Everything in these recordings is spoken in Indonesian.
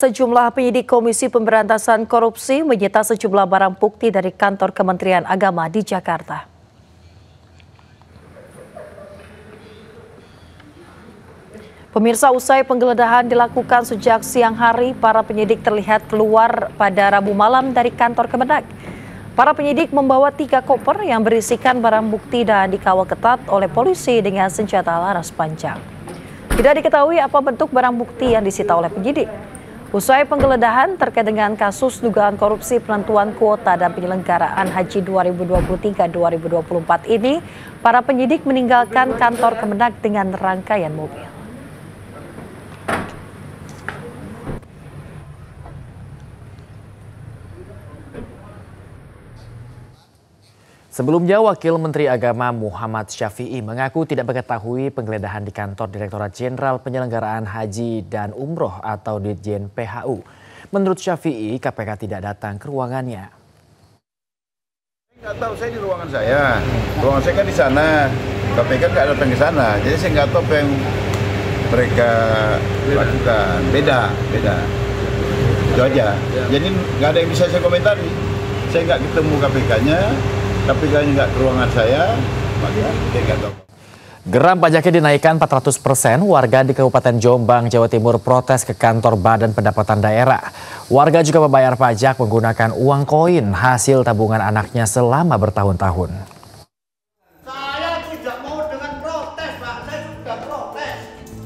Sejumlah penyidik Komisi Pemberantasan Korupsi menyita sejumlah barang bukti dari kantor Kementerian Agama di Jakarta. Pemirsa, usai penggeledahan dilakukan sejak siang hari, para penyidik terlihat keluar pada Rabu malam dari kantor Kemenag. Para penyidik membawa 3 koper yang berisikan barang bukti dan dikawal ketat oleh polisi dengan senjata laras panjang. Tidak diketahui apa bentuk barang bukti yang disita oleh penyidik. Usai penggeledahan terkait dengan kasus dugaan korupsi penentuan kuota dan penyelenggaraan Haji 2023-2024 ini, para penyidik meninggalkan kantor Kemenag dengan rangkaian mobil. Sebelumnya, Wakil Menteri Agama Muhammad Syafi'i mengaku tidak mengetahui penggeledahan di kantor Direktorat Jenderal Penyelenggaraan Haji dan Umroh atau Ditjen PHU. Menurut Syafi'i, KPK tidak datang ke ruangannya. Nggak tahu, saya di ruangan saya. Ruangan saya kan di sana. KPK nggak datang ke sana. Jadi saya nggak tahu apa yang mereka lakukan. Beda. Itu aja. Jadi nggak ada yang bisa saya komentari. Saya nggak ketemu KPK-nya. KPK-nya nggak ke ruangan saya, maka saya nggak tahu. Geram pajaknya dinaikkan 400%, warga di Kabupaten Jombang, Jawa Timur protes ke kantor Badan Pendapatan Daerah. Warga juga membayar pajak menggunakan uang koin hasil tabungan anaknya selama bertahun-tahun. Saya tidak mau dengan protes, Pak. Saya sudah protes.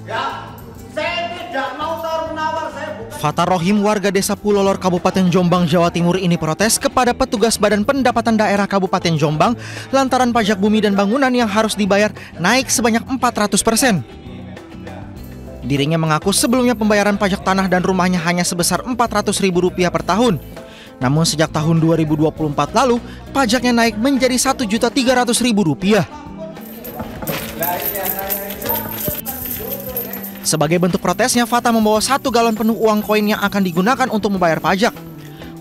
Ya, saya tidak mau tawar-menawar. Fatar Rohim, warga desa Pulolor, Kabupaten Jombang, Jawa Timur ini protes kepada petugas Badan Pendapatan Daerah Kabupaten Jombang lantaran pajak bumi dan bangunan yang harus dibayar naik sebanyak 400%. Dirinya mengaku sebelumnya pembayaran pajak tanah dan rumahnya hanya sebesar Rp400.000 per tahun. Namun sejak tahun 2024 lalu, pajaknya naik menjadi Rp1.300.000. Sebagai bentuk protesnya, Fata membawa 1 galon penuh uang koin yang akan digunakan untuk membayar pajak.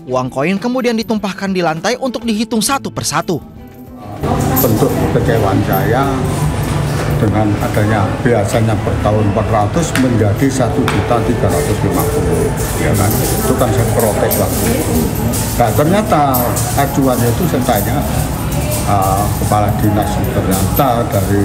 Uang koin kemudian ditumpahkan di lantai untuk dihitung satu persatu. Bentuk kekecewaan saya dengan adanya biasanya per tahun 400 menjadi 1.350.000, ya kan? Itu kan saya protes waktu itu. Nah, ternyata acuannya itu saya tanya kepala dinas, ternyata dari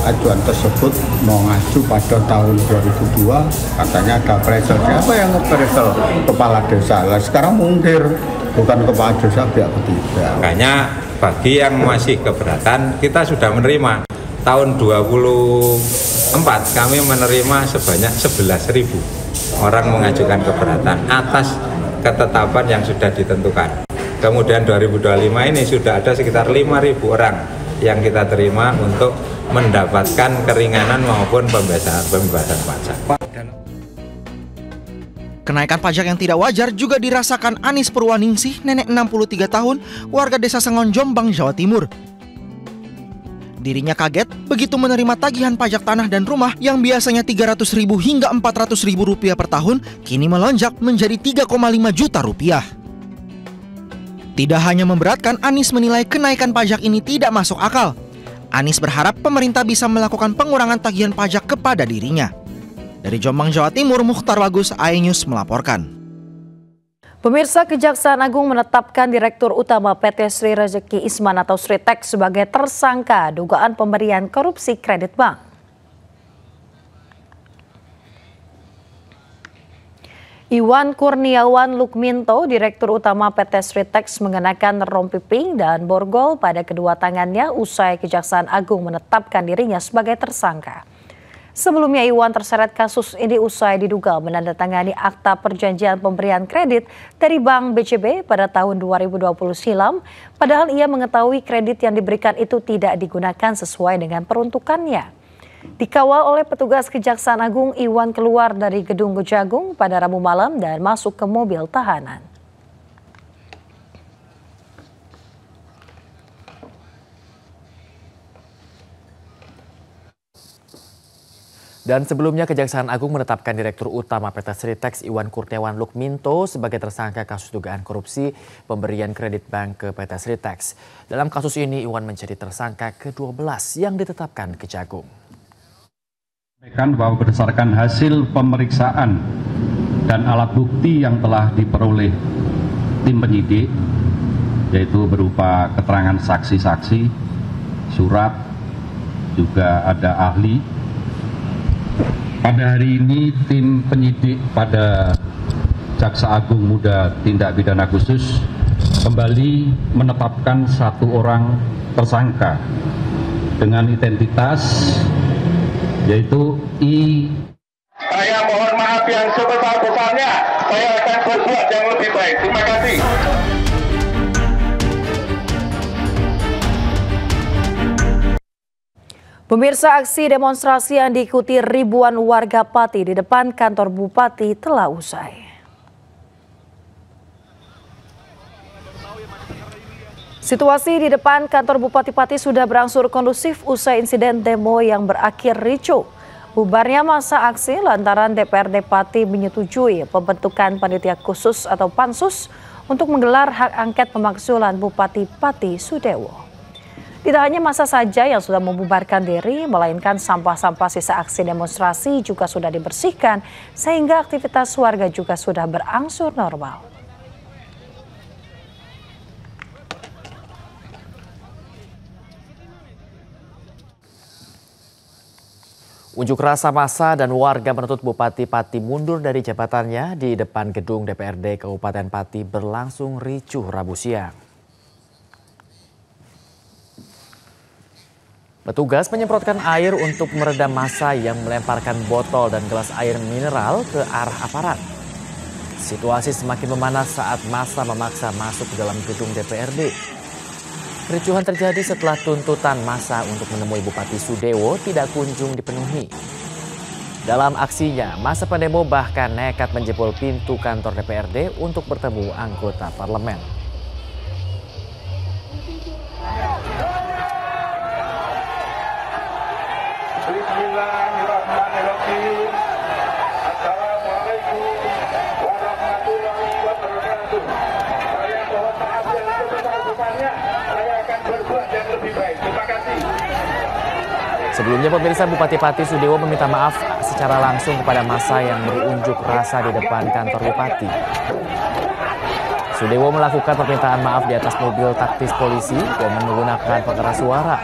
acuan tersebut mengacu pada tahun 2002, katanya ada appraisal. Siapa yang appraisal? Kepala desa. Lah sekarang mungkir, bukan kepala desa, pihak ketiga. Makanya bagi yang masih keberatan, kita sudah menerima. Tahun 2024 kami menerima sebanyak 11.000 orang mengajukan keberatan atas ketetapan yang sudah ditentukan. Kemudian 2025 ini sudah ada sekitar 5.000 orang yang kita terima untuk mendapatkan keringanan maupun pembebasan pajak. Kenaikan pajak yang tidak wajar juga dirasakan Anis Purwaningsih, nenek 63 tahun, warga desa Sengon, Jombang, Jawa Timur. Dirinya kaget begitu menerima tagihan pajak tanah dan rumah yang biasanya Rp300.000 hingga Rp400.000 per tahun, kini melonjak menjadi Rp3,5 juta. Tidak hanya memberatkan, Anis menilai kenaikan pajak ini tidak masuk akal. Anis berharap pemerintah bisa melakukan pengurangan tagihan pajak kepada dirinya. Dari Jombang, Jawa Timur, Mukhtar Bagus, iNews melaporkan. Pemirsa, Kejaksaan Agung menetapkan Direktur Utama PT Sri Rezeki Isman atau Sritex sebagai tersangka dugaan pemberian korupsi kredit bank. Iwan Kurniawan Lukminto, Direktur Utama PT Sritex, mengenakan rompi pink dan borgol pada kedua tangannya usai Kejaksaan Agung menetapkan dirinya sebagai tersangka. Sebelumnya Iwan terseret kasus ini usai diduga menandatangani akta perjanjian pemberian kredit dari Bank BCB pada tahun 2020 silam, padahal ia mengetahui kredit yang diberikan itu tidak digunakan sesuai dengan peruntukannya. Dikawal oleh petugas Kejaksaan Agung, Iwan keluar dari gedung Kejagung pada Rabu malam dan masuk ke mobil tahanan. Dan sebelumnya Kejaksaan Agung menetapkan Direktur Utama PT Sritex Iwan Kurniawan Lukminto sebagai tersangka kasus dugaan korupsi pemberian kredit bank ke PT Sritex. Dalam kasus ini Iwan menjadi tersangka ke-12 yang ditetapkan Kejagung. Bahwa berdasarkan hasil pemeriksaan dan alat bukti yang telah diperoleh tim penyidik, yaitu berupa keterangan saksi-saksi, surat, juga ada ahli. Pada hari ini tim penyidik pada Jaksa Agung Muda Tindak Pidana Khusus kembali menetapkan 1 orang tersangka dengan identitas yaitu I. Saya mohon maaf yang sebesar-besarnya, saya akan berbuat yang lebih baik. Terima kasih. Pemirsa, aksi demonstrasi yang diikuti ribuan warga Pati di depan kantor Bupati telah usai. Situasi di depan kantor Bupati Pati sudah berangsur kondusif usai insiden demo yang berakhir ricuh. Bubarnya masa aksi lantaran DPRD Pati menyetujui pembentukan panitia khusus atau pansus untuk menggelar hak angket pemakzulan Bupati Pati Sudewo. Tidak hanya masa saja yang sudah membubarkan diri, melainkan sampah-sampah sisa aksi demonstrasi juga sudah dibersihkan sehingga aktivitas warga juga sudah berangsur normal. Unjuk rasa massa dan warga menuntut Bupati Pati mundur dari jabatannya di depan gedung DPRD Kabupaten Pati berlangsung ricuh Rabu siang. Petugas menyemprotkan air untuk meredam massa yang melemparkan botol dan gelas air mineral ke arah aparat. Situasi semakin memanas saat massa memaksa masuk ke dalam gedung DPRD. Kericuhan terjadi setelah tuntutan massa untuk menemui Bupati Sudewo tidak kunjung dipenuhi. Dalam aksinya, massa pendemo bahkan nekat menjebol pintu kantor DPRD untuk bertemu anggota parlemen. Bismillahirrahmanirrahim. Assalamualaikum warahmatullahi wabarakatuh. Saya mohon maaf yang sebesar-besarnya. Saya akan berbuat yang lebih baik. Terima kasih. Sebelumnya pemirsa, Bupati Pati Sudewo meminta maaf secara langsung kepada massa yang berunjuk rasa di depan kantor Bupati. Sudewo melakukan permintaan maaf di atas mobil taktis polisi dan menggunakan pengeras suara.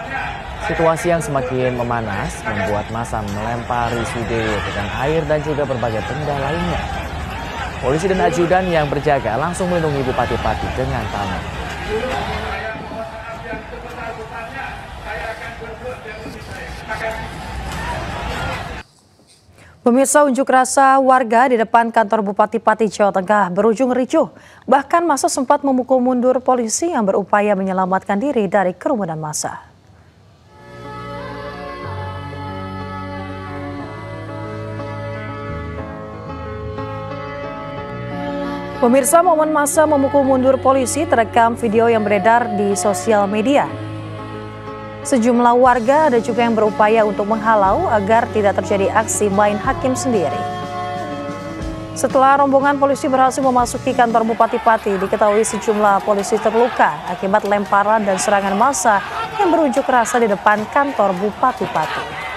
Situasi yang semakin memanas membuat massa melempari Sudewo dengan air dan juga berbagai benda lainnya. Polisi dan ajudan yang berjaga langsung melindungi Bupati Pati dengan tangan. Pemirsa, unjuk rasa warga di depan kantor Bupati Pati Jawa Tengah berujung ricuh. Bahkan massa sempat memukul mundur polisi yang berupaya menyelamatkan diri dari kerumunan massa. Pemirsa, momen massa memukul mundur polisi terekam video yang beredar di sosial media. Sejumlah warga ada juga yang berupaya untuk menghalau agar tidak terjadi aksi main hakim sendiri. Setelah rombongan polisi berhasil memasuki kantor Bupati Pati, diketahui sejumlah polisi terluka akibat lemparan dan serangan massa yang berunjuk rasa di depan kantor Bupati Pati.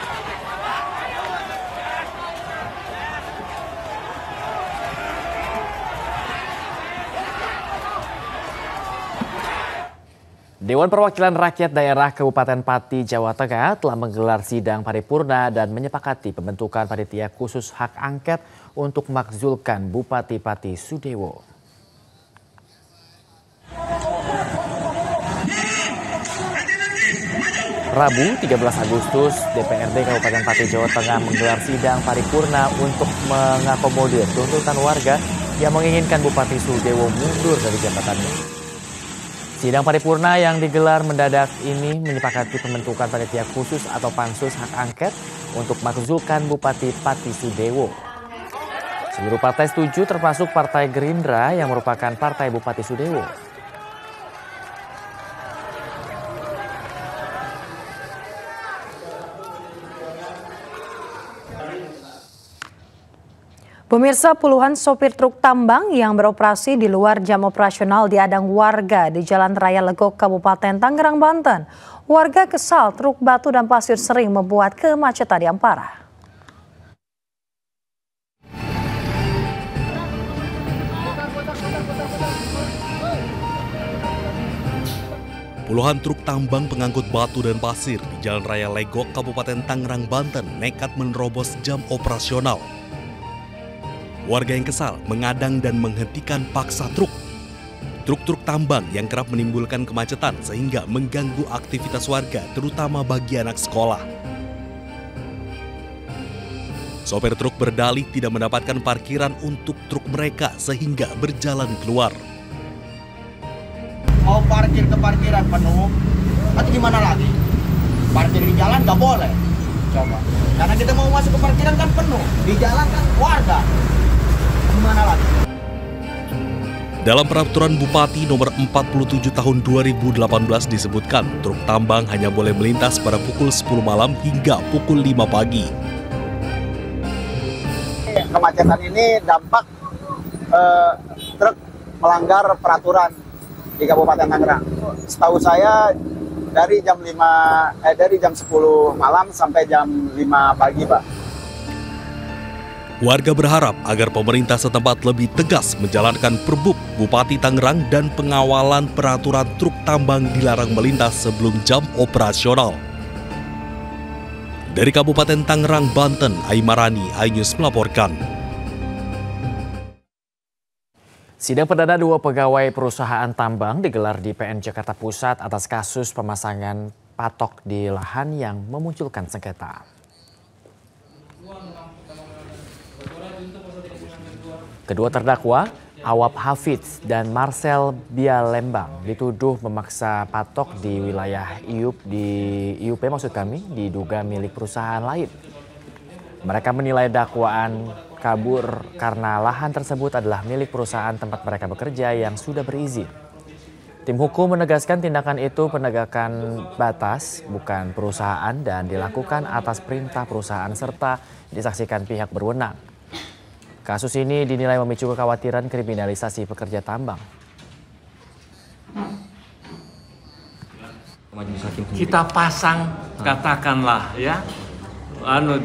Dewan Perwakilan Rakyat Daerah Kabupaten Pati, Jawa Tengah telah menggelar sidang paripurna dan menyepakati pembentukan panitia khusus hak angket untuk memakzulkan Bupati Pati Sudewo. Rabu 13 Agustus, DPRD Kabupaten Pati, Jawa Tengah menggelar sidang paripurna untuk mengakomodir tuntutan warga yang menginginkan Bupati Sudewo mundur dari jabatannya. Sidang paripurna yang digelar mendadak ini menyepakati pembentukan panitia khusus atau pansus hak angket untuk memakzulkan Bupati Pati Sudewo. Seluruh partai setuju termasuk Partai Gerindra yang merupakan partai Bupati Sudewo. Pemirsa, puluhan sopir truk tambang yang beroperasi di luar jam operasional diadang warga di Jalan Raya Legok, Kabupaten Tangerang, Banten. Warga kesal truk batu dan pasir sering membuat kemacetan yang parah. Puluhan truk tambang pengangkut batu dan pasir di Jalan Raya Legok, Kabupaten Tangerang, Banten nekat menerobos jam operasional. Warga yang kesal mengadang dan menghentikan paksa truk. Truk-truk tambang yang kerap menimbulkan kemacetan sehingga mengganggu aktivitas warga, terutama bagi anak sekolah. Sopir truk berdalih tidak mendapatkan parkiran untuk truk mereka sehingga berjalan keluar. Mau parkir ke parkiran penuh, nanti gimana lagi? Parkir di jalan nggak boleh. Coba, karena kita mau masuk ke parkiran kan penuh, di jalan kan warga. Gimana lagi? Dalam peraturan Bupati nomor 47 tahun 2018 disebutkan truk tambang hanya boleh melintas pada pukul 10 malam hingga pukul 5 pagi. Kemacetan ini dampak truk melanggar peraturan di Kabupaten Tangerang. Setahu saya dari jam 10 malam sampai jam 5 pagi, Pak. Warga berharap agar pemerintah setempat lebih tegas menjalankan Perbuk Bupati Tangerang dan pengawalan peraturan truk tambang dilarang melintas sebelum jam operasional. Dari Kabupaten Tangerang, Banten, Aimarani, iNews melaporkan. Sidang perdana 2 pegawai perusahaan tambang digelar di PN Jakarta Pusat atas kasus pemasangan patok di lahan yang memunculkan sengketa. Kedua terdakwa, Awap Hafidz dan Marcel Bialembang, dituduh memaksa patok di wilayah IUP diduga milik perusahaan lain. Mereka menilai dakwaan kabur karena lahan tersebut adalah milik perusahaan tempat mereka bekerja yang sudah berizin. Tim hukum menegaskan tindakan itu penegakan batas, bukan perusahaan, dan dilakukan atas perintah perusahaan serta disaksikan pihak berwenang. Kasus ini dinilai memicu kekhawatiran kriminalisasi pekerja tambang. Kita pasang, katakanlah ya,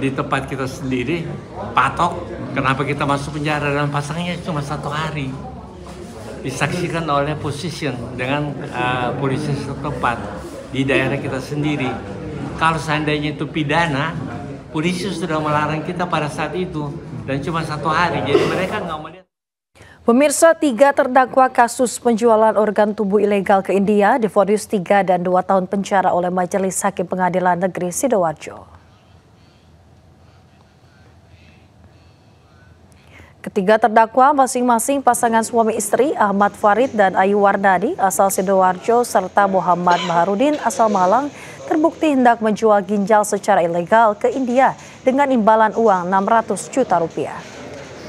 di tempat kita sendiri, patok, kenapa kita masuk penjara dan pasangnya cuma 1 hari. Disaksikan oleh position dengan polisi setempat di daerah kita sendiri. Kalau seandainya itu pidana, polisi sudah melarang kita pada saat itu dan cuma 1 hari, jadi mereka nggak melihat. Pemirsa, 3 terdakwa kasus penjualan organ tubuh ilegal ke India divonis 3 dan 2 tahun penjara oleh Majelis Hakim Pengadilan Negeri Sidoarjo. Ketiga terdakwa masing-masing pasangan suami istri Ahmad Farid dan Ayu Wardani asal Sidoarjo serta Muhammad Maharudin asal Malang terbukti hendak menjual ginjal secara ilegal ke India dengan imbalan uang 600 juta rupiah.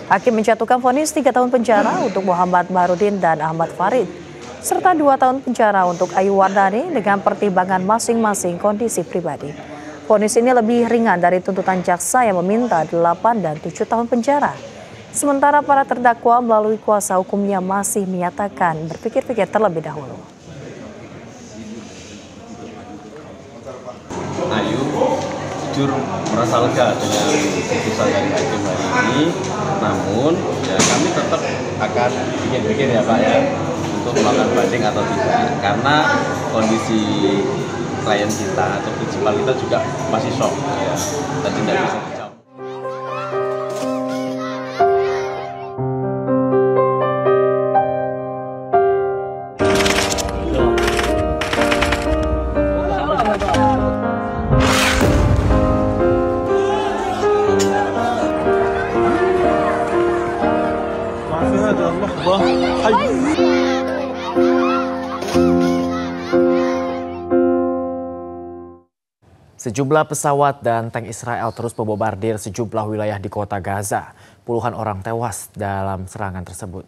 Hakim menjatuhkan vonis 3 tahun penjara untuk Muhammad Maharudin dan Ahmad Farid, serta 2 tahun penjara untuk Ayu Wardani dengan pertimbangan masing-masing kondisi pribadi. Vonis ini lebih ringan dari tuntutan jaksa yang meminta 8 dan 7 tahun penjara. Sementara para terdakwa melalui kuasa hukumnya masih menyatakan berpikir-pikir terlebih dahulu. Ayu jujur merasa lega dengan putusan dari hakim hari ini, namun ya kami tetap akan pikir-pikir ya Pak ya untuk melakukan banding atau tidak, karena kondisi klien kita atau prinsipal kita juga masih shock ya, dan tidak bisa dijawab. Sejumlah pesawat dan tank Israel terus membombardir sejumlah wilayah di kota Gaza. Puluhan orang tewas dalam serangan tersebut.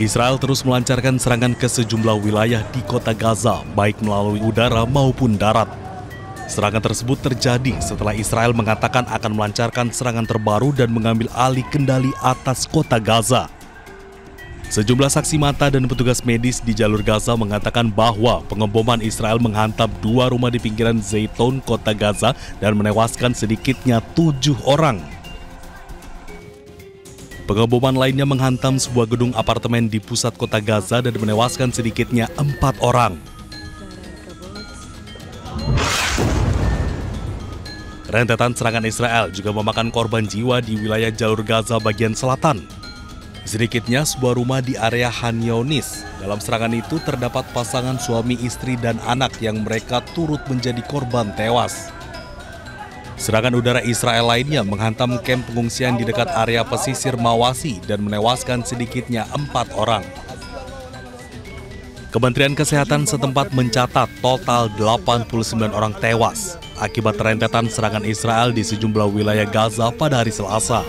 Israel terus melancarkan serangan ke sejumlah wilayah di kota Gaza, baik melalui udara maupun darat. Serangan tersebut terjadi setelah Israel mengatakan akan melancarkan serangan terbaru dan mengambil alih kendali atas kota Gaza. Sejumlah saksi mata dan petugas medis di jalur Gaza mengatakan bahwa pengeboman Israel menghantam 2 rumah di pinggiran Zaytun, kota Gaza, dan menewaskan sedikitnya 7 orang. Pengeboman lainnya menghantam sebuah gedung apartemen di pusat kota Gaza dan menewaskan sedikitnya 4 orang. Rentetan serangan Israel juga memakan korban jiwa di wilayah jalur Gaza bagian selatan. Sedikitnya sebuah rumah di area Khan Younis. Dalam serangan itu terdapat pasangan suami istri dan anak yang mereka turut menjadi korban tewas. Serangan udara Israel lainnya menghantam kamp pengungsian di dekat area pesisir Mawasi dan menewaskan sedikitnya 4 orang. Kementerian Kesehatan setempat mencatat total 89 orang tewas akibat rentetan serangan Israel di sejumlah wilayah Gaza pada hari Selasa.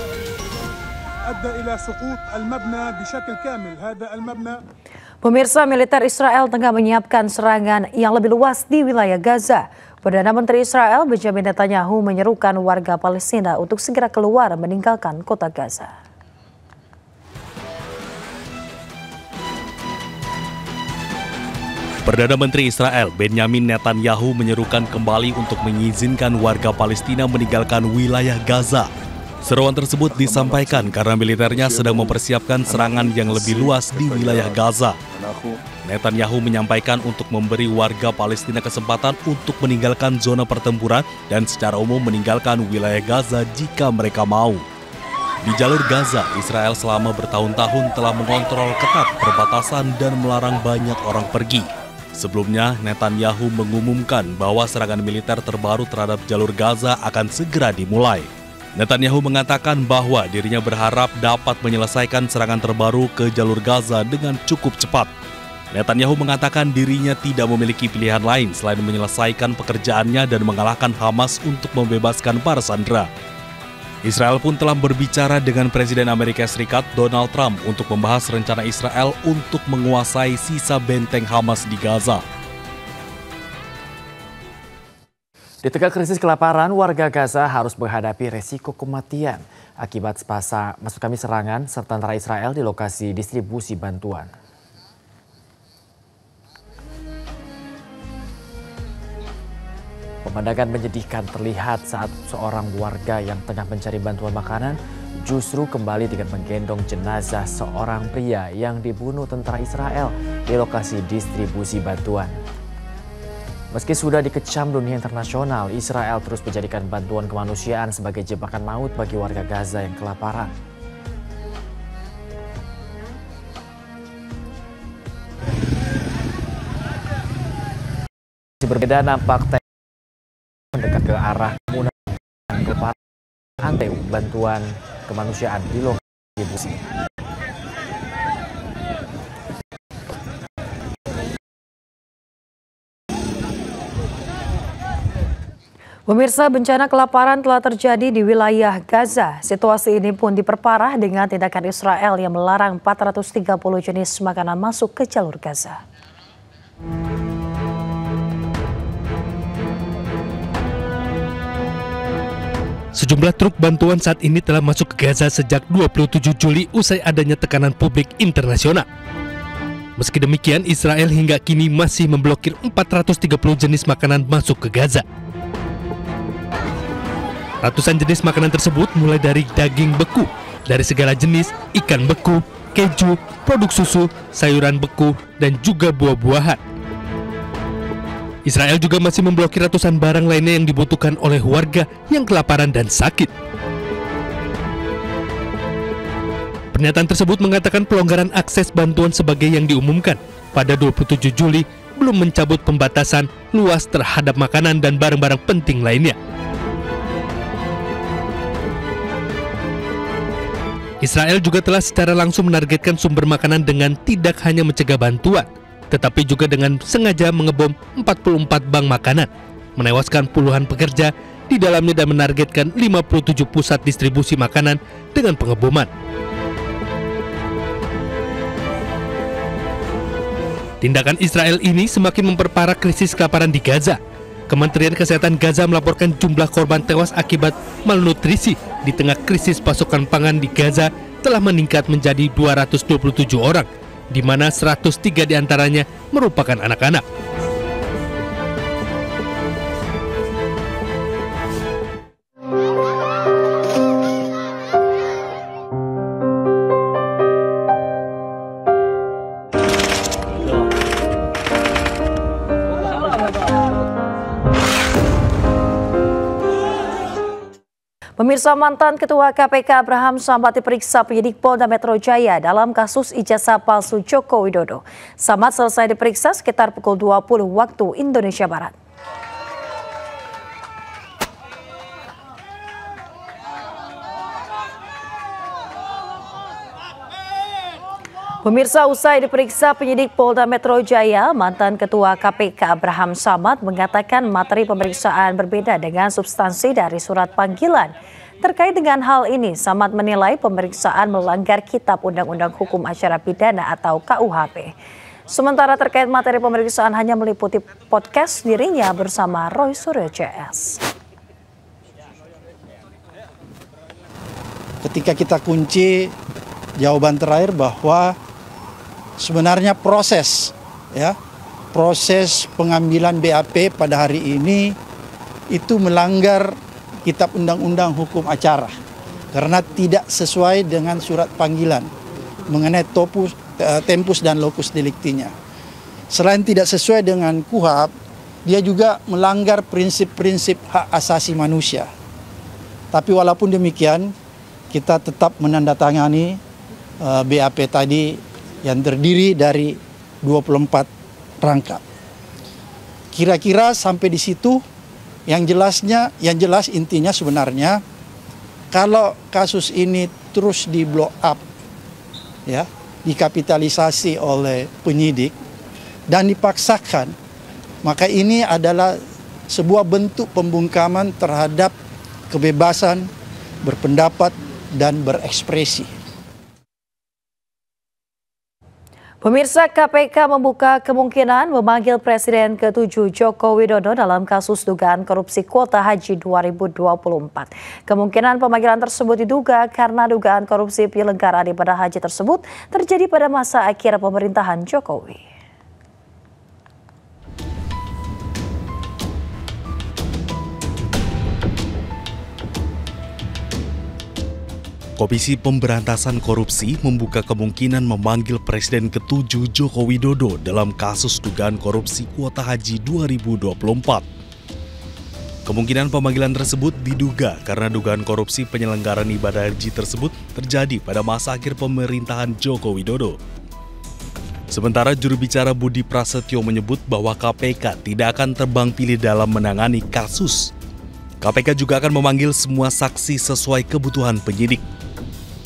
Pemirsa, militer Israel tengah menyiapkan serangan yang lebih luas di wilayah Gaza. Perdana Menteri Israel Benjamin Netanyahu menyerukan warga Palestina untuk segera keluar meninggalkan kota Gaza. Perdana Menteri Israel Benjamin Netanyahu menyerukan kembali untuk mengizinkan warga Palestina meninggalkan wilayah Gaza. Seruan tersebut disampaikan karena militernya sedang mempersiapkan serangan yang lebih luas di wilayah Gaza. Netanyahu menyampaikan untuk memberi warga Palestina kesempatan untuk meninggalkan zona pertempuran dan secara umum meninggalkan wilayah Gaza jika mereka mau. Di jalur Gaza, Israel selama bertahun-tahun telah mengontrol ketat perbatasan dan melarang banyak orang pergi. Sebelumnya, Netanyahu mengumumkan bahwa serangan militer terbaru terhadap jalur Gaza akan segera dimulai. Netanyahu mengatakan bahwa dirinya berharap dapat menyelesaikan serangan terbaru ke jalur Gaza dengan cukup cepat. Netanyahu mengatakan dirinya tidak memiliki pilihan lain selain menyelesaikan pekerjaannya dan mengalahkan Hamas untuk membebaskan para sandera. Israel pun telah berbicara dengan Presiden Amerika Serikat Donald Trump untuk membahas rencana Israel untuk menguasai sisa benteng Hamas di Gaza. Di tengah krisis kelaparan, warga Gaza harus menghadapi resiko kematian akibat serangan serta tentara Israel di lokasi distribusi bantuan. Pemandangan menyedihkan terlihat saat seorang warga yang tengah mencari bantuan makanan justru kembali dengan menggendong jenazah seorang pria yang dibunuh tentara Israel di lokasi distribusi bantuan. Meski sudah dikecam dunia internasional, Israel terus menjadikan bantuan kemanusiaan sebagai jebakan maut bagi warga Gaza yang kelaparan. Berbeda nampak mendekat ke arah rantai bantuan kemanusiaan di lokasi distribusi. Pemirsa, bencana kelaparan telah terjadi di wilayah Gaza. Situasi ini pun diperparah dengan tindakan Israel yang melarang 430 jenis makanan masuk ke jalur Gaza. Sejumlah truk bantuan saat ini telah masuk ke Gaza sejak 27 Juli usai adanya tekanan publik internasional. Meski demikian, Israel hingga kini masih memblokir 430 jenis makanan masuk ke Gaza. Ratusan jenis makanan tersebut mulai dari daging beku, dari segala jenis, ikan beku, keju, produk susu, sayuran beku, dan juga buah-buahan. Israel juga masih memblokir ratusan barang lainnya yang dibutuhkan oleh warga yang kelaparan dan sakit. Pernyataan tersebut mengatakan pelonggaran akses bantuan sebagai yang diumumkan pada 27 Juli belum mencabut pembatasan luas terhadap makanan dan barang-barang penting lainnya. Israel juga telah secara langsung menargetkan sumber makanan dengan tidak hanya mencegah bantuan, tetapi juga dengan sengaja mengebom 44 bank makanan, menewaskan puluhan pekerja di dalamnya dan menargetkan 57 pusat distribusi makanan dengan pengeboman. Tindakan Israel ini semakin memperparah krisis kelaparan di Gaza. Kementerian Kesehatan Gaza melaporkan jumlah korban tewas akibat malnutrisi di tengah krisis pasokan pangan di Gaza telah meningkat menjadi 227 orang, di mana 103 diantaranya merupakan anak-anak. Pemirsa, mantan Ketua KPK Abraham Samad diperiksa penyidik Polda Metro Jaya dalam kasus ijazah palsu Joko Widodo. Samad selesai diperiksa sekitar pukul 20 waktu Indonesia Barat. Pemirsa, usai diperiksa penyidik Polda Metro Jaya, mantan Ketua KPK Abraham Samad mengatakan materi pemeriksaan berbeda dengan substansi dari surat panggilan. Terkait dengan hal ini, Samad menilai pemeriksaan melanggar Kitab Undang-Undang Hukum Acara Pidana atau KUHP. Sementara terkait materi pemeriksaan hanya meliputi podcast dirinya bersama Roy Suryo CS. Ketika kita kunci jawaban terakhir bahwa sebenarnya proses pengambilan BAP pada hari ini itu melanggar Kitab Undang-Undang Hukum Acara karena tidak sesuai dengan surat panggilan mengenai tempus dan locus delictinya. Selain tidak sesuai dengan KUHP, dia juga melanggar prinsip-prinsip hak asasi manusia. Tapi walaupun demikian, kita tetap menandatangani BAP tadi yang terdiri dari 24 rangkap. Kira-kira sampai di situ yang jelas intinya sebenarnya kalau kasus ini terus di blow up dikapitalisasi oleh penyidik dan dipaksakan, maka ini adalah sebuah bentuk pembungkaman terhadap kebebasan berpendapat dan berekspresi. Pemirsa, KPK membuka kemungkinan memanggil Presiden ke-7 Joko Widodo dalam kasus dugaan korupsi kuota haji 2024. Kemungkinan pemanggilan tersebut diduga karena dugaan korupsi penyelenggaraan ibadah haji tersebut terjadi pada masa akhir pemerintahan Jokowi. Komisi Pemberantasan Korupsi membuka kemungkinan memanggil Presiden ke-7 Joko Widodo dalam kasus dugaan korupsi kuota haji 2024. Kemungkinan pemanggilan tersebut diduga karena dugaan korupsi penyelenggaraan ibadah haji tersebut terjadi pada masa akhir pemerintahan Joko Widodo. Sementara juru bicara Budi Prasetyo menyebut bahwa KPK tidak akan terbang pilih dalam menangani kasus. KPK juga akan memanggil semua saksi sesuai kebutuhan penyidik.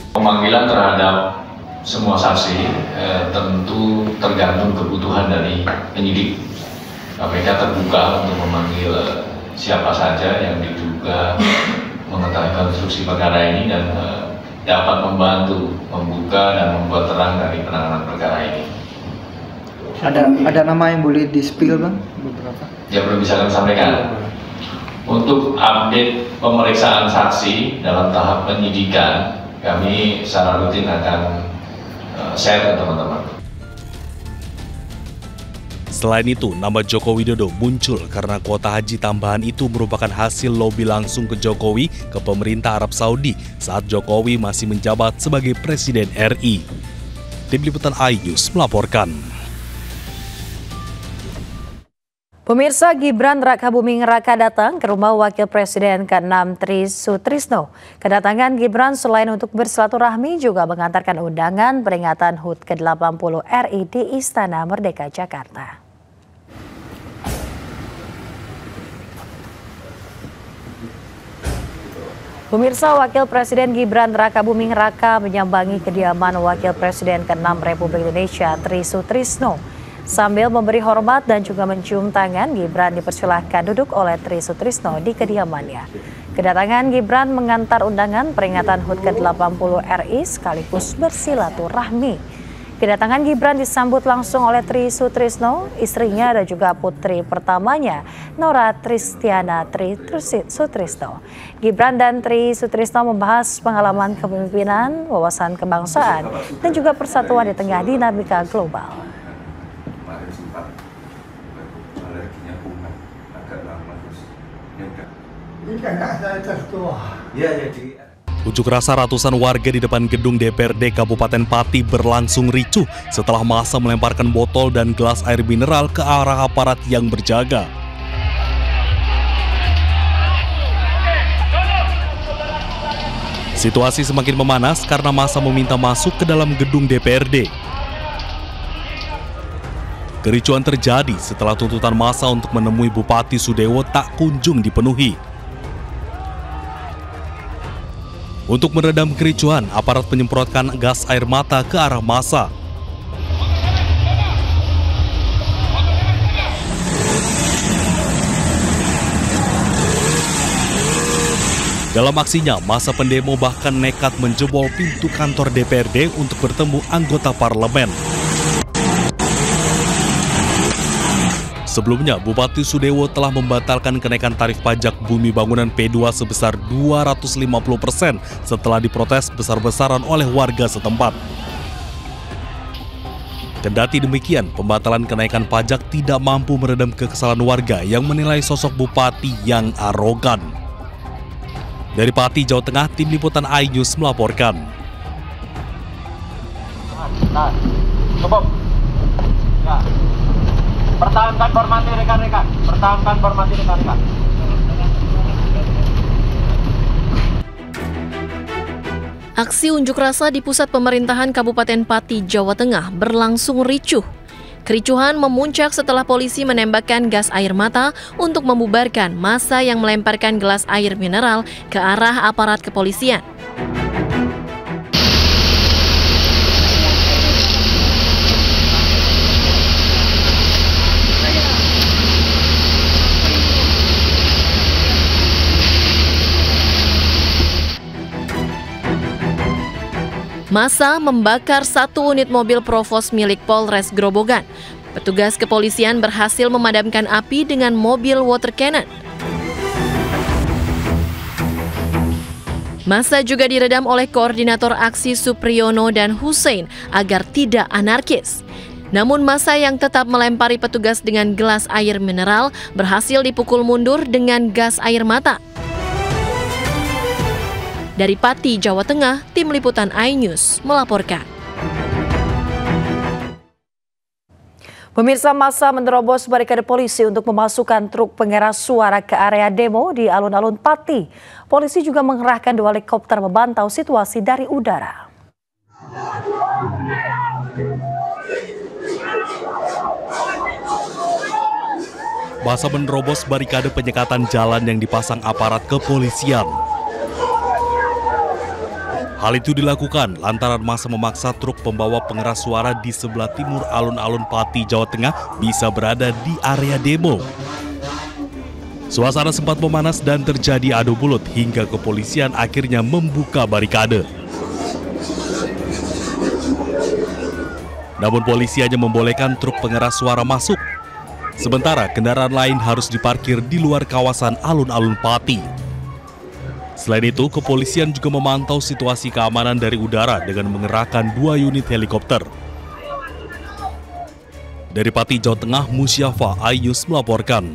Pemanggilan terhadap semua saksi tentu tergantung kebutuhan dari penyidik. KPK terbuka untuk memanggil siapa saja yang diduga mengetahui konstruksi perkara ini dan dapat membantu membuka dan membuat terang dari penanganan perkara ini. Ada nama yang boleh di-spill, Bang? Beberapa? Ya, belum bisa kami sampaikan. Untuk update pemeriksaan saksi dalam tahap penyidikan, kami secara rutin akan share ke teman-teman. Selain itu, nama Joko Widodo muncul karena kuota haji tambahan itu merupakan hasil lobi langsung ke Jokowi ke pemerintah Arab Saudi saat Jokowi masih menjabat sebagai Presiden RI. Tim Liputan iNews melaporkan. Pemirsa, Gibran Rakabuming Raka datang ke rumah Wakil Presiden ke-6 Tri Sutrisno. Kedatangan Gibran selain untuk bersilaturahmi juga mengantarkan undangan peringatan HUT ke-80 RI di Istana Merdeka, Jakarta. Pemirsa, Wakil Presiden Gibran Rakabuming Raka menyambangi kediaman Wakil Presiden ke-6 Republik Indonesia Tri Sutrisno. Sambil memberi hormat dan juga mencium tangan, Gibran dipersilahkan duduk oleh Tri Sutrisno di kediamannya. Kedatangan Gibran mengantar undangan peringatan HUT ke-80 RI sekaligus bersilaturahmi. Kedatangan Gibran disambut langsung oleh Tri Sutrisno, istrinya dan juga putri pertamanya, Nora Tristiana Tri Sutrisno. Gibran dan Tri Sutrisno membahas pengalaman kepemimpinan, wawasan kebangsaan, dan juga persatuan di tengah dinamika global. Unjuk rasa ratusan warga di depan gedung DPRD Kabupaten Pati berlangsung ricuh setelah massa melemparkan botol dan gelas air mineral ke arah aparat yang berjaga. Situasi semakin memanas karena massa meminta masuk ke dalam gedung DPRD. Kericuan terjadi setelah tuntutan massa untuk menemui Bupati Sudewo tak kunjung dipenuhi. Untuk meredam kericuan, aparat menyemprotkan gas air mata ke arah massa. Dalam aksinya, massa pendemo bahkan nekat menjebol pintu kantor DPRD untuk bertemu anggota parlemen. Sebelumnya, Bupati Sudewo telah membatalkan kenaikan tarif pajak bumi bangunan P2 sebesar 250% setelah diprotes besar-besaran oleh warga setempat. Kendati demikian, pembatalan kenaikan pajak tidak mampu meredam kekesalan warga yang menilai sosok Bupati yang arogan. Dari Pati, Jawa Tengah, Tim Liputan iNews melaporkan. Nah, cukup. Ya. Pertahankan hormati rekan-rekan. Pertahankan hormati rekan-rekan. Aksi unjuk rasa di pusat pemerintahan Kabupaten Pati, Jawa Tengah berlangsung ricuh. Kericuhan memuncak setelah polisi menembakkan gas air mata untuk membubarkan massa yang melemparkan gelas air mineral ke arah aparat kepolisian. Massa membakar satu unit mobil Provos milik Polres Grobogan. Petugas kepolisian berhasil memadamkan api dengan mobil water cannon. Massa juga diredam oleh koordinator aksi Supriyono dan Hussein agar tidak anarkis. Namun massa yang tetap melempari petugas dengan gelas air mineral berhasil dipukul mundur dengan gas air mata. Dari Pati, Jawa Tengah, Tim Liputan iNews melaporkan. Pemirsa, massa menerobos barikade polisi untuk memasukkan truk pengeras suara ke area demo di alun-alun Pati. Polisi juga mengerahkan 2 helikopter memantau situasi dari udara. Massa menerobos barikade penyekatan jalan yang dipasang aparat kepolisian. Hal itu dilakukan lantaran massa memaksa truk pembawa pengeras suara di sebelah timur alun-alun Pati, Jawa Tengah bisa berada di area demo. Suasana sempat memanas dan terjadi adu mulut hingga kepolisian akhirnya membuka barikade. Namun polisi hanya membolehkan truk pengeras suara masuk. Sementara kendaraan lain harus diparkir di luar kawasan alun-alun Pati. Selain itu, kepolisian juga memantau situasi keamanan dari udara dengan mengerahkan 2 unit helikopter. Dari Pati, Jawa Tengah, Musyafa, iNews melaporkan.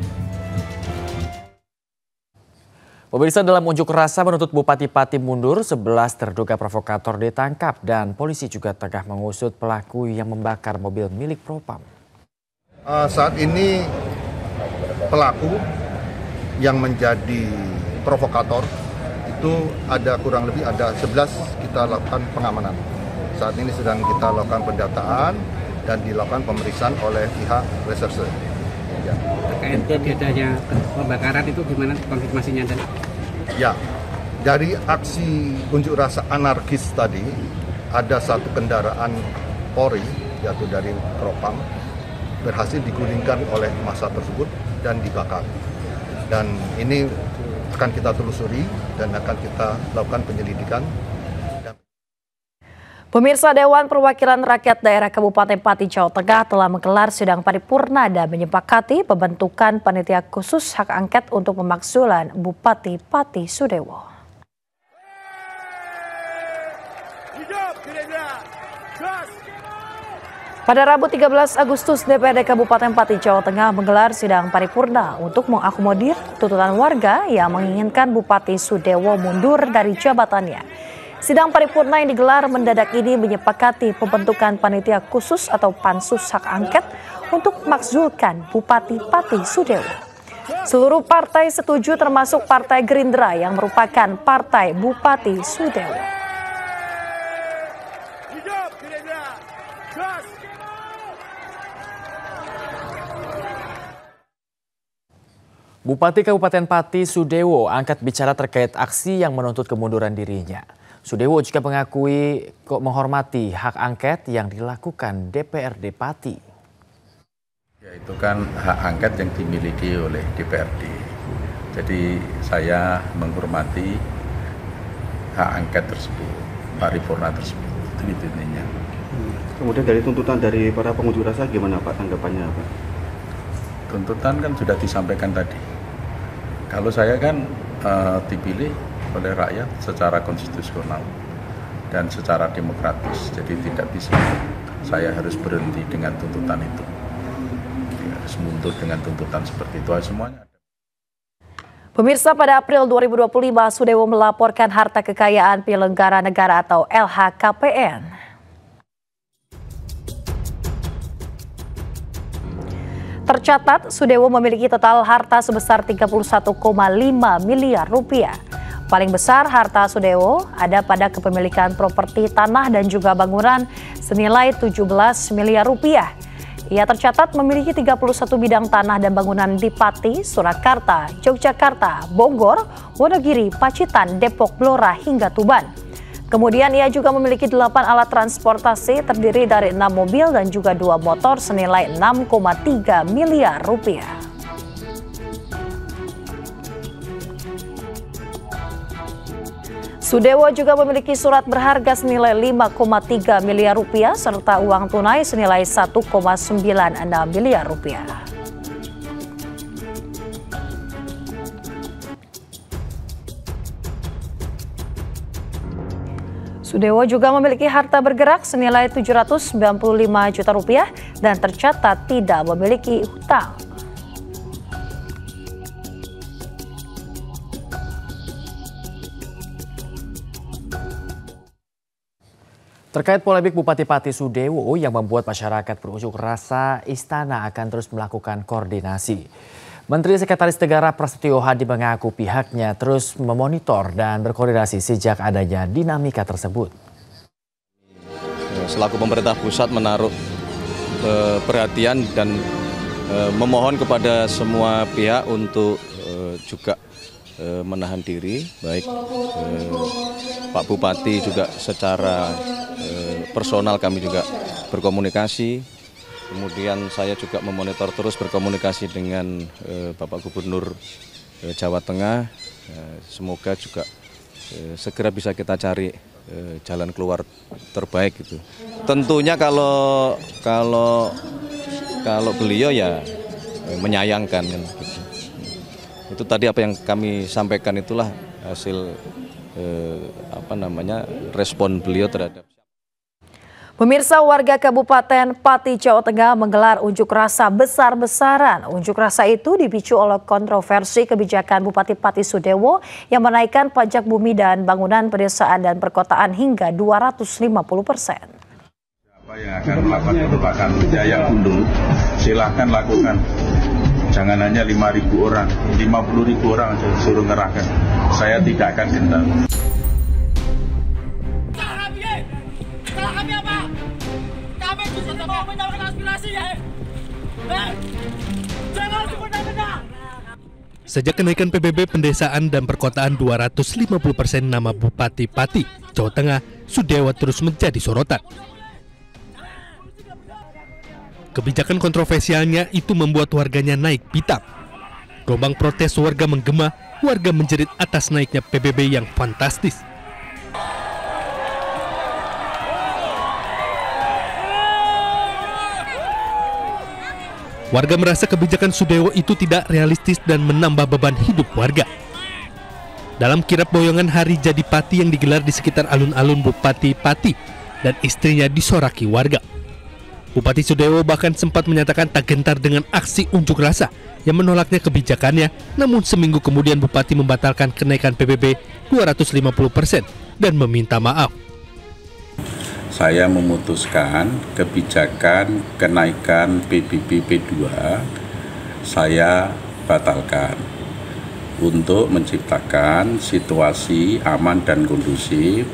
Pemirsa, dalam unjuk rasa menuntut Bupati Pati mundur, 11 terduga provokator ditangkap dan polisi juga tengah mengusut pelaku yang membakar mobil milik Propam. Saat ini pelaku yang menjadi provokator itu ada kurang lebih ada 11 kita lakukan pengamanan. Saat ini sedang kita lakukan pendataan dan dilakukan pemeriksaan oleh pihak reserse. Ya. Terkait adanya pembakaran itu gimana konfirmasinya? Ya, dari aksi unjuk rasa anarkis tadi ada satu kendaraan Polri yaitu dari Propam berhasil digulingkan oleh massa tersebut dan dibakar. Dan ini akan kita telusuri dan akan kita lakukan penyelidikan. Pemirsa, Dewan Perwakilan Rakyat Daerah Kabupaten Pati, Jawa Tengah telah menggelar sidang paripurna dan menyepakati pembentukan panitia khusus hak angket untuk pemakzulan Bupati Pati Sudewo. Pada Rabu 13 Agustus, DPRD Kabupaten Pati, Jawa Tengah menggelar sidang paripurna untuk mengakomodir tuntutan warga yang menginginkan Bupati Sudewo mundur dari jabatannya. Sidang paripurna yang digelar mendadak ini menyepakati pembentukan panitia khusus atau pansus hak angket untuk memakzulkan Bupati Pati Sudewo. Seluruh partai setuju termasuk Partai Gerindra yang merupakan partai Bupati Sudewo. Bupati Kabupaten Pati Sudewo angkat bicara terkait aksi yang menuntut kemunduran dirinya. Sudewo juga mengakui menghormati hak angket yang dilakukan DPRD Pati. Ya, itu kan hak angket yang dimiliki oleh DPRD. Jadi saya menghormati hak angket tersebut, paripurna tersebut. Itu intinya. Kemudian dari tuntutan dari para pengunjuk rasa gimana Pak tanggapannya Pak? Tuntutan kan sudah disampaikan tadi. Kalau saya kan dipilih oleh rakyat secara konstitusional dan secara demokratis, jadi tidak bisa saya harus berhenti dengan tuntutan itu, harus mundur dengan tuntutan seperti itu semuanya. Pemirsa, pada April 2025 Sudewo melaporkan harta kekayaan penyelenggara negara atau LHKPN. Tercatat Sudewo memiliki total harta sebesar 31,5 miliar rupiah. Paling besar harta Sudewo ada pada kepemilikan properti tanah dan juga bangunan senilai 17 miliar rupiah. Ia tercatat memiliki 31 bidang tanah dan bangunan di Pati, Surakarta, Yogyakarta, Bogor, Wonogiri, Pacitan, Depok, Blora hingga Tuban. Kemudian ia juga memiliki 8 alat transportasi terdiri dari 6 mobil dan juga 2 motor senilai 6,3 miliar rupiah. Sudewo juga memiliki surat berharga senilai 5,3 miliar rupiah serta uang tunai senilai 1,96 miliar rupiah. Sudewo juga memiliki harta bergerak senilai 795 juta rupiah dan tercatat tidak memiliki hutang. Terkait polemik Bupati Pati Sudewo yang membuat masyarakat berunjuk rasa, Istana akan terus melakukan koordinasi. Menteri Sekretaris Negara Prasetyo Hadi mengaku pihaknya terus memonitor dan berkoordinasi sejak adanya dinamika tersebut. Selaku pemerintah pusat menaruh perhatian dan memohon kepada semua pihak untuk juga menahan diri, baik Pak Bupati juga secara personal kami juga berkomunikasi, kemudian saya juga memonitor terus berkomunikasi dengan Bapak Gubernur Jawa Tengah, semoga juga segera bisa kita cari jalan keluar terbaik gitu. Tentunya kalau beliau ya menyayangkan kan gitu. Itu tadi apa yang kami sampaikan itulah hasil respon beliau terhadap. Pemirsa, warga Kabupaten Pati, Jawa Tengah menggelar unjuk rasa besar-besaran. Unjuk rasa itu dipicu oleh kontroversi kebijakan Bupati Pati Sudewo yang menaikkan pajak bumi dan bangunan pedesaan dan perkotaan hingga 250%. Siapa yang akan melakukan perubahan biaya dulu, silahkan lakukan. Jangan hanya 5.000 orang, 50.000 orang suruh ngerahkan. Saya tidak akan kendal. Kami apa? Kami justru mau menyalurkan aspirasi ya. Jangan semena-mena. Sejak kenaikan PBB pendesaan dan perkotaan 250% nama Bupati Pati, Jawa Tengah, Sudewo terus menjadi sorotan. Kebijakan kontroversialnya itu membuat warganya naik pitam. Gelombang protes warga menggema, warga menjerit atas naiknya PBB yang fantastis. Warga merasa kebijakan Sudewo itu tidak realistis dan menambah beban hidup warga. Dalam kirap boyongan Hari Jadi Pati yang digelar di sekitar alun-alun Bupati Pati dan istrinya disoraki warga. Bupati Sudewo bahkan sempat menyatakan tak gentar dengan aksi unjuk rasa yang menolaknya kebijakannya, namun seminggu kemudian Bupati membatalkan kenaikan PBB 250% dan meminta maaf. Saya memutuskan kebijakan kenaikan PBB P2 saya dibatalkan untuk menciptakan situasi aman dan kondusif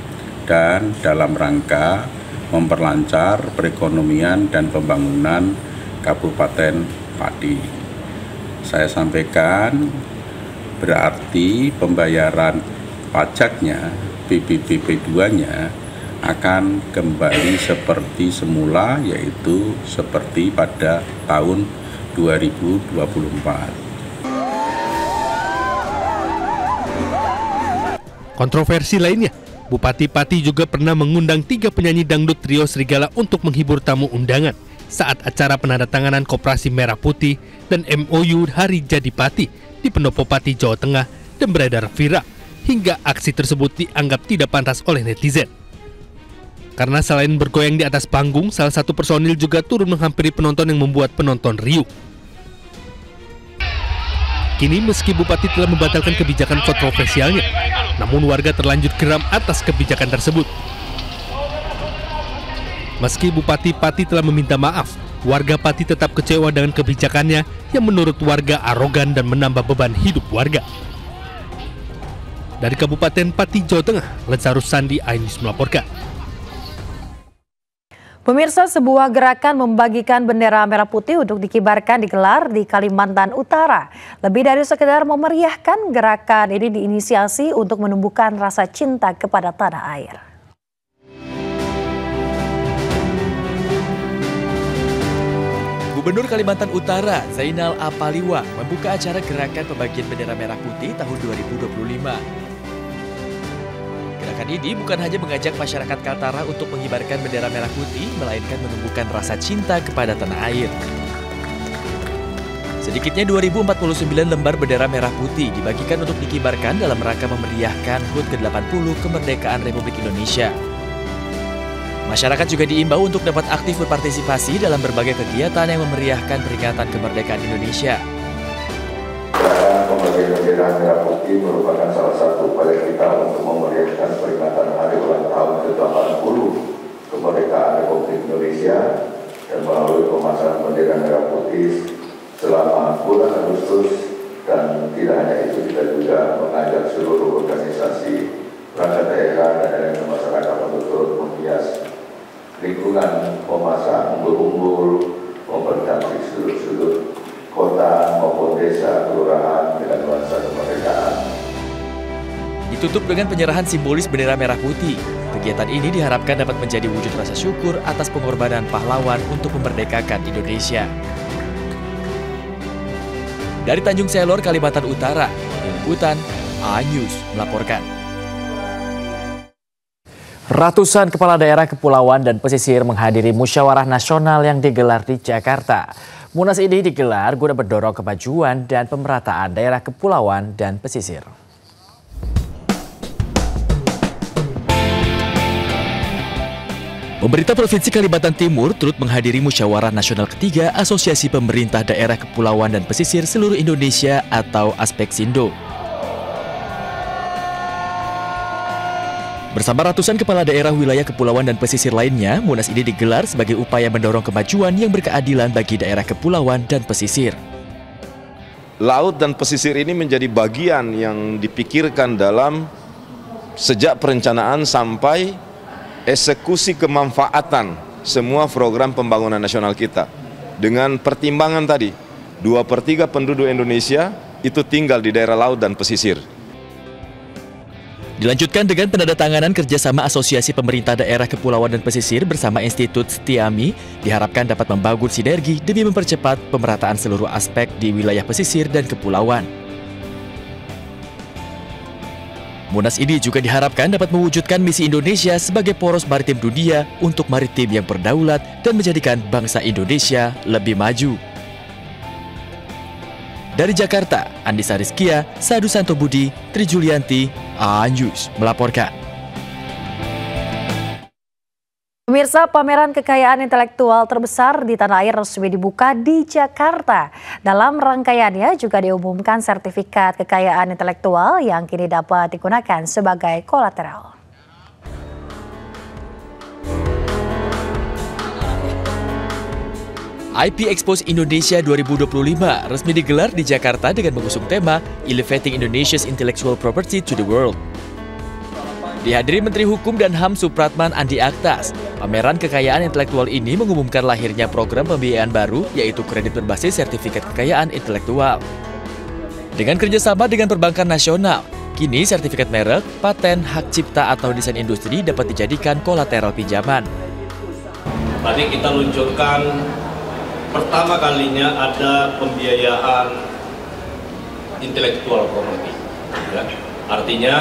dan dalam rangka memperlancar perekonomian dan pembangunan Kabupaten Pati. Saya sampaikan berarti pembayaran pajaknya PBBP 2-nya akan kembali seperti semula, yaitu seperti pada tahun 2024. Kontroversi lainnya, Bupati Pati juga pernah mengundang 3 penyanyi dangdut trio Serigala untuk menghibur tamu undangan saat acara penandatanganan Koperasi Merah Putih dan MOU Hari Jadi Pati di Pendopo Pati, Jawa Tengah dan beredar viral hingga aksi tersebut dianggap tidak pantas oleh netizen. Karena selain bergoyang di atas panggung, salah satu personil juga turun menghampiri penonton yang membuat penonton riuh. Kini meski Bupati telah membatalkan kebijakan kontroversialnya, namun warga terlanjur geram atas kebijakan tersebut. Meski Bupati Pati telah meminta maaf, warga Pati tetap kecewa dengan kebijakannya yang menurut warga arogan dan menambah beban hidup warga. Dari Kabupaten Pati, Jawa Tengah, Lazarus Sandi, iNews melaporkan. Pemirsa, sebuah gerakan membagikan bendera merah putih untuk dikibarkan digelar di Kalimantan Utara. Lebih dari sekedar memeriahkan, gerakan ini diinisiasi untuk menumbuhkan rasa cinta kepada tanah air. Gubernur Kalimantan Utara, Zainal Apaliwa, membuka acara gerakan pembagian bendera merah putih tahun 2025. Gerakan ini bukan hanya mengajak masyarakat Kaltara untuk mengibarkan bendera merah putih, melainkan menumbuhkan rasa cinta kepada tanah air. Sedikitnya 2049 lembar bendera merah putih dibagikan untuk dikibarkan dalam rangka memeriahkan HUT ke-80 kemerdekaan Republik Indonesia. Masyarakat juga diimbau untuk dapat aktif berpartisipasi dalam berbagai kegiatan yang memeriahkan peringatan kemerdekaan Indonesia. Pembagian bendera merah putih merupakan salah satu upaya kita untuk memeriahkan peringatan hari ulang tahun ke-80 kemerdekaan Republik Indonesia dan melalui pemasangan bendera merah putih selama bulan Agustus. Dan tidak hanya itu, kita juga mengajak seluruh organisasi perangkat daerah dan elemen masyarakat untuk turut menghias lingkungan, memasang umbul-umbul, mempercantik sudut-sudut kota maupun desa, kelurahan dengan nuansa kemerdekaan. Ditutup dengan penyerahan simbolis bendera merah putih. Kegiatan ini diharapkan dapat menjadi wujud rasa syukur atas pengorbanan pahlawan untuk memerdekakan Indonesia. Dari Tanjung Selor, Kalimantan Utara, Tim Liputan, iNews melaporkan. Ratusan kepala daerah kepulauan dan pesisir menghadiri musyawarah nasional yang digelar di Jakarta. Munas ini digelar guna mendorong kemajuan dan pemerataan daerah kepulauan dan pesisir. Pemerintah Provinsi Kalimantan Timur turut menghadiri musyawarah nasional ketiga Asosiasi Pemerintah Daerah Kepulauan dan Pesisir Seluruh Indonesia atau Aspeksindo. Bersama ratusan kepala daerah wilayah kepulauan dan pesisir lainnya, Munas ini digelar sebagai upaya mendorong kemajuan yang berkeadilan bagi daerah kepulauan dan pesisir. Laut dan pesisir ini menjadi bagian yang dipikirkan dalam sejak perencanaan sampai eksekusi kemanfaatan semua program pembangunan nasional kita. Dengan pertimbangan tadi, 2/3 penduduk Indonesia itu tinggal di daerah laut dan pesisir. Dilanjutkan dengan penandatanganan kerjasama Asosiasi Pemerintah Daerah Kepulauan dan Pesisir bersama Institut Setiami diharapkan dapat membangun sinergi demi mempercepat pemerataan seluruh aspek di wilayah pesisir dan kepulauan. Munas ini juga diharapkan dapat mewujudkan misi Indonesia sebagai poros maritim dunia untuk maritim yang berdaulat dan menjadikan bangsa Indonesia lebih maju. Dari Jakarta, Andisa Rizkia, Sadu Santo Budi, Tri Julianti, iNews melaporkan. Pemirsa, pameran kekayaan intelektual terbesar di tanah air resmi dibuka di Jakarta. Dalam rangkaiannya juga diumumkan sertifikat kekayaan intelektual yang kini dapat digunakan sebagai kolateral. IP Expos Indonesia 2025 resmi digelar di Jakarta dengan mengusung tema Elevating Indonesia's Intellectual Property to the World. Dihadiri Menteri Hukum dan HAM Supratman Andi Aktas, pameran kekayaan intelektual ini mengumumkan lahirnya program pembiayaan baru, yaitu kredit berbasis sertifikat kekayaan intelektual. Dengan kerjasama dengan perbankan nasional, kini sertifikat merek, paten, hak cipta atau desain industri dapat dijadikan kolateral pinjaman. Tadi kita luncurkan pertama kalinya ada pembiayaan intellectual property. Ya. Artinya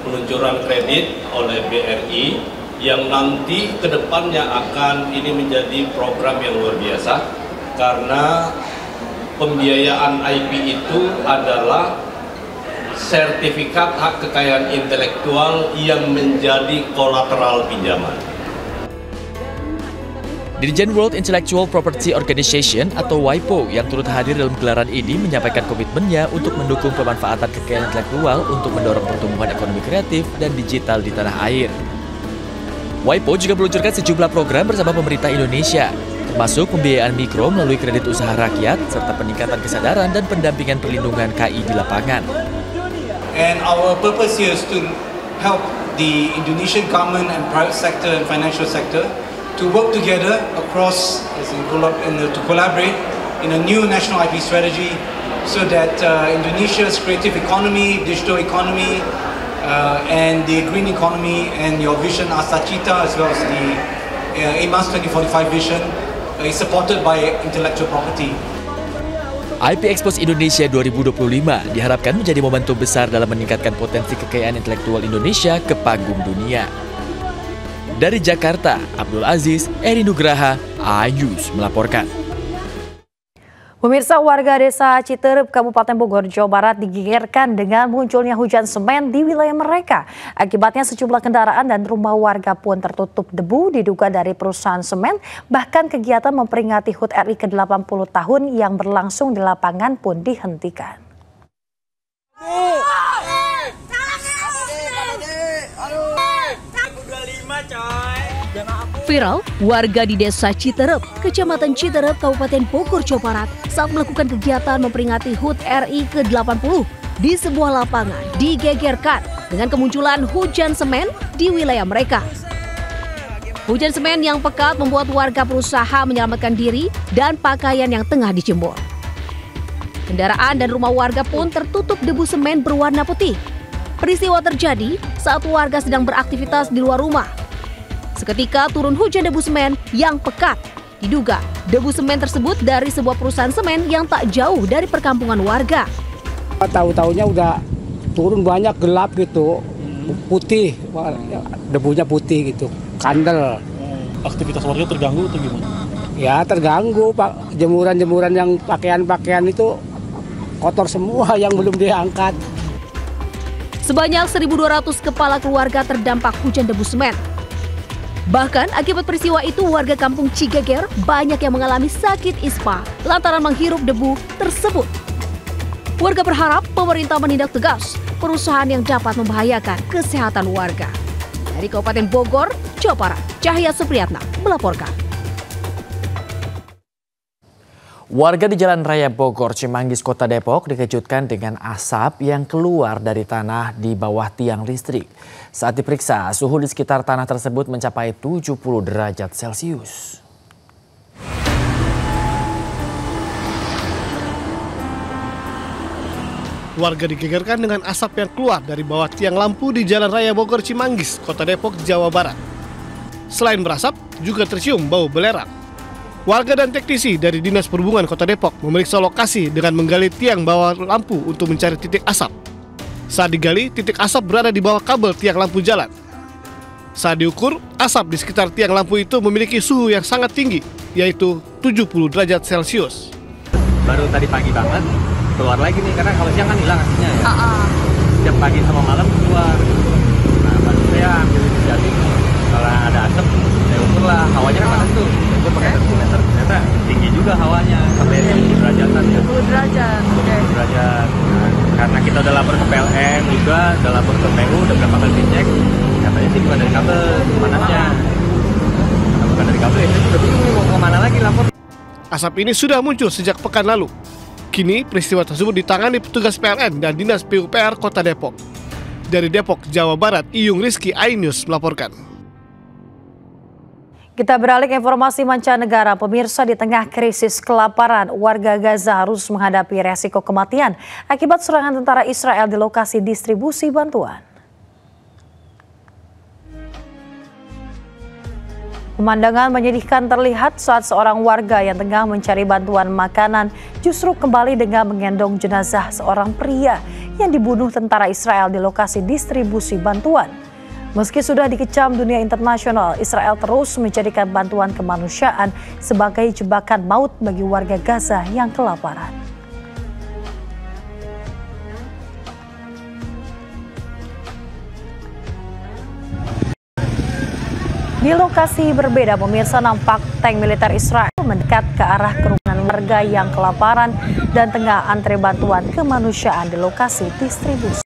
peluncuran kredit oleh BRI yang nanti kedepannya akan ini menjadi program yang luar biasa karena pembiayaan IP itu adalah sertifikat hak kekayaan intelektual yang menjadi kolateral pinjaman. Dirjen World Intellectual Property Organization atau WIPO yang turut hadir dalam gelaran ini menyampaikan komitmennya untuk mendukung pemanfaatan kekayaan intelektual untuk mendorong pertumbuhan ekonomi kreatif dan digital di tanah air. WIPO juga meluncurkan sejumlah program bersama pemerintah Indonesia, termasuk pembiayaan mikro melalui kredit usaha rakyat, serta peningkatan kesadaran dan pendampingan perlindungan KI di lapangan. And our purpose here is to help the Indonesian government and private sector and financial sector to work together across, to collaborate in a new national IP strategy so that Indonesia's creative economy, digital economy, and the green economy and your vision Asacita as well as the AMAS 2045 vision is supported by intellectual property. IP Expos Indonesia 2025 diharapkan menjadi momentum besar dalam meningkatkan potensi kekayaan intelektual Indonesia ke panggung dunia. Dari Jakarta, Abdul Aziz, Eri Nugraha, iNews melaporkan. Pemirsa, warga desa Citerep, Kabupaten Bogor, Jawa Barat digegerkan dengan munculnya hujan semen di wilayah mereka. Akibatnya sejumlah kendaraan dan rumah warga pun tertutup debu diduga dari perusahaan semen. Bahkan kegiatan memperingati HUT RI ke-80 tahun yang berlangsung di lapangan pun dihentikan. Viral, warga di desa Citerep, Kecamatan Citerep, Kabupaten Bogor, Jawa Barat saat melakukan kegiatan memperingati HUT RI ke-80 di sebuah lapangan digegerkan dengan kemunculan hujan semen di wilayah mereka. Hujan semen yang pekat membuat warga berusaha menyelamatkan diri dan pakaian yang tengah dijemur. Kendaraan dan rumah warga pun tertutup debu semen berwarna putih. Peristiwa terjadi saat warga sedang beraktivitas di luar rumah. Seketika turun hujan debu semen yang pekat. Diduga debu semen tersebut dari sebuah perusahaan semen yang tak jauh dari perkampungan warga. Tahu-taunya udah turun banyak, gelap gitu, putih, debunya putih gitu, kandel. Aktivitas warga terganggu atau gimana? Ya terganggu, Pak. Jemuran-jemuran yang pakaian-pakaian itu kotor semua yang belum diangkat. Sebanyak 1.200 kepala keluarga terdampak hujan debu semen. Bahkan akibat peristiwa itu warga kampung Cigeger banyak yang mengalami sakit ispa lantaran menghirup debu tersebut. Warga berharap pemerintah menindak tegas perusahaan yang dapat membahayakan kesehatan warga. Dari Kabupaten Bogor, Jawa Barat, Cahya Supriyatna melaporkan. Warga di Jalan Raya Bogor, Cimanggis, Kota Depok dikejutkan dengan asap yang keluar dari tanah di bawah tiang listrik. Saat diperiksa, suhu di sekitar tanah tersebut mencapai 70 derajat Celcius. Warga digegerkan dengan asap yang keluar dari bawah tiang lampu di Jalan Raya Bogor, Cimanggis, Kota Depok, Jawa Barat. Selain berasap, juga tercium bau belerang. Warga dan teknisi dari Dinas Perhubungan Kota Depok memeriksa lokasi dengan menggali tiang bawah lampu untuk mencari titik asap. Saat digali, titik asap berada di bawah kabel tiang lampu jalan. Saat diukur, asap di sekitar tiang lampu itu memiliki suhu yang sangat tinggi, yaitu 70 derajat Celcius. Baru tadi pagi banget keluar lagi nih, karena kalau siang kan hilang asapnya ya. Setiap pagi sama malam keluar. Nah, baru saya ambil inisiatif, kalau ada asap, saya ukur lah, hawanya kan panas tuh. Itu pakai termometer, ternyata tinggi juga hawanya, sampai 70 derajatan ya. 70 derajat, oke. 70 derajat. Nah, karena kita udah lapor ke PLN juga, udah lapor ke PU, udah berapa kali dicek, katanya sih bukan dari kabel, panasnya. Nah, bukan dari kabel, ya saya udah bingung mau kemana lagi lapor. Asap ini sudah muncul sejak pekan lalu. Kini peristiwa tersebut ditangani petugas PLN dan Dinas PUPR Kota Depok. Dari Depok, Jawa Barat, Iyung Rizky, iNews melaporkan. Kita beralih ke informasi mancanegara. Pemirsa, di tengah krisis kelaparan, warga Gaza harus menghadapi resiko kematian akibat serangan tentara Israel di lokasi distribusi bantuan. Pemandangan menyedihkan terlihat saat seorang warga yang tengah mencari bantuan makanan justru kembali dengan menggendong jenazah seorang pria yang dibunuh tentara Israel di lokasi distribusi bantuan. Meski sudah dikecam dunia internasional, Israel terus menjadikan bantuan kemanusiaan sebagai jebakan maut bagi warga Gaza yang kelaparan. Di lokasi berbeda, pemirsa, nampak tank militer Israel mendekat ke arah kerumunan warga yang kelaparan dan tengah antre bantuan kemanusiaan di lokasi distribusi.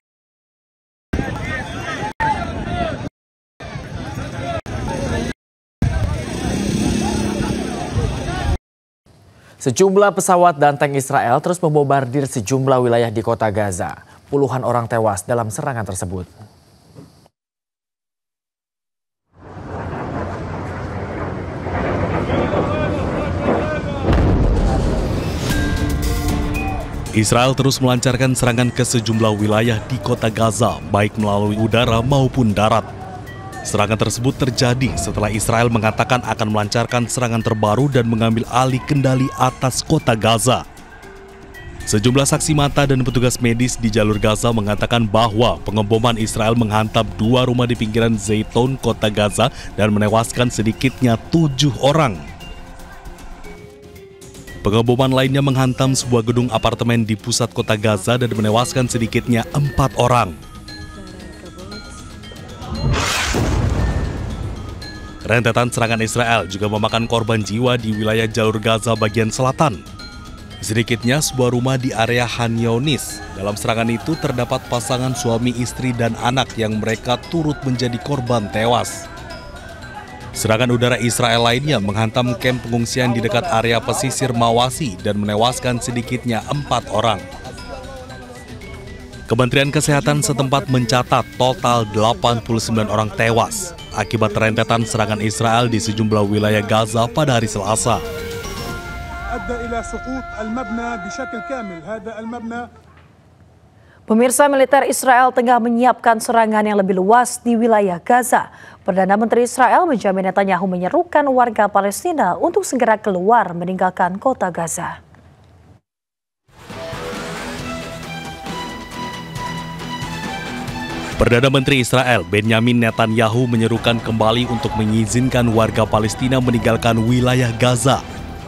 Sejumlah pesawat dan tank Israel terus membombardir sejumlah wilayah di kota Gaza. Puluhan orang tewas dalam serangan tersebut. Israel terus melancarkan serangan ke sejumlah wilayah di kota Gaza, baik melalui udara maupun darat. Serangan tersebut terjadi setelah Israel mengatakan akan melancarkan serangan terbaru dan mengambil alih kendali atas kota Gaza. Sejumlah saksi mata dan petugas medis di jalur Gaza mengatakan bahwa pengeboman Israel menghantam 2 rumah di pinggiran Zaytun, kota Gaza, dan menewaskan sedikitnya 7 orang. Pengeboman lainnya menghantam sebuah gedung apartemen di pusat kota Gaza dan menewaskan sedikitnya 4 orang. Rentetan serangan Israel juga memakan korban jiwa di wilayah jalur Gaza bagian selatan. Sedikitnya sebuah rumah di area Han Younis. Dalam serangan itu terdapat pasangan suami istri dan anak yang mereka turut menjadi korban tewas. Serangan udara Israel lainnya menghantam kamp pengungsian di dekat area pesisir Mawasi dan menewaskan sedikitnya 4 orang. Kementerian Kesehatan setempat mencatat total 89 orang tewas akibat rentetan serangan Israel di sejumlah wilayah Gaza pada hari Selasa. Pemirsa, militer Israel tengah menyiapkan serangan yang lebih luas di wilayah Gaza. Perdana Menteri Israel Benjamin Netanyahu menyerukan warga Palestina untuk segera keluar meninggalkan kota Gaza. Perdana Menteri Israel Benjamin Netanyahu menyerukan kembali untuk mengizinkan warga Palestina meninggalkan wilayah Gaza.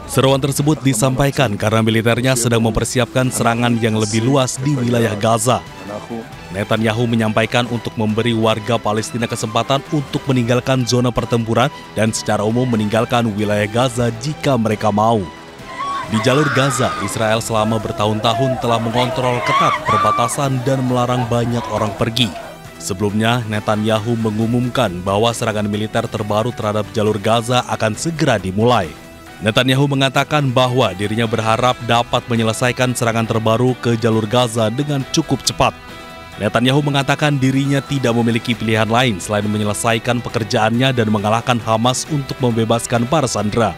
Seruan tersebut disampaikan karena militernya sedang mempersiapkan serangan yang lebih luas di wilayah Gaza. Netanyahu menyampaikan untuk memberi warga Palestina kesempatan untuk meninggalkan zona pertempuran dan secara umum meninggalkan wilayah Gaza jika mereka mau. Di jalur Gaza, Israel selama bertahun-tahun telah mengontrol ketat perbatasan dan melarang banyak orang pergi. Sebelumnya, Netanyahu mengumumkan bahwa serangan militer terbaru terhadap jalur Gaza akan segera dimulai. Netanyahu mengatakan bahwa dirinya berharap dapat menyelesaikan serangan terbaru ke jalur Gaza dengan cukup cepat. Netanyahu mengatakan dirinya tidak memiliki pilihan lain selain menyelesaikan pekerjaannya dan mengalahkan Hamas untuk membebaskan para sandera.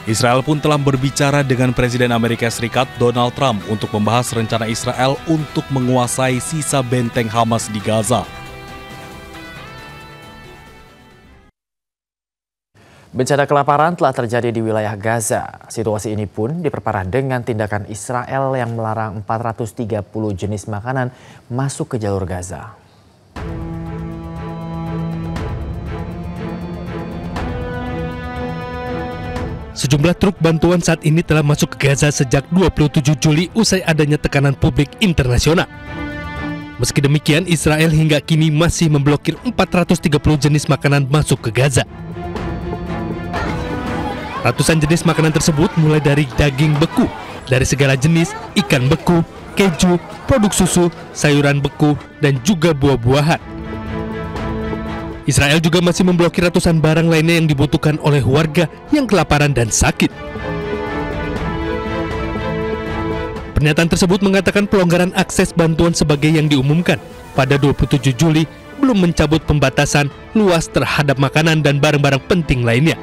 Israel pun telah berbicara dengan Presiden Amerika Serikat Donald Trump untuk membahas rencana Israel untuk menguasai sisa benteng Hamas di Gaza. Bencana kelaparan telah terjadi di wilayah Gaza. Situasi ini pun diperparah dengan tindakan Israel yang melarang 430 jenis makanan masuk ke jalur Gaza. Sejumlah truk bantuan saat ini telah masuk ke Gaza sejak 27 Juli usai adanya tekanan publik internasional. Meski demikian, Israel hingga kini masih memblokir 430 jenis makanan masuk ke Gaza. Ratusan jenis makanan tersebut mulai dari daging beku, dari segala jenis, ikan beku, keju, produk susu, sayuran beku, dan juga buah-buahan. Israel juga masih memblokir ratusan barang lainnya yang dibutuhkan oleh warga yang kelaparan dan sakit. Pernyataan tersebut mengatakan pelonggaran akses bantuan sebagai yang diumumkan pada 27 Juli belum mencabut pembatasan luas terhadap makanan dan barang-barang penting lainnya.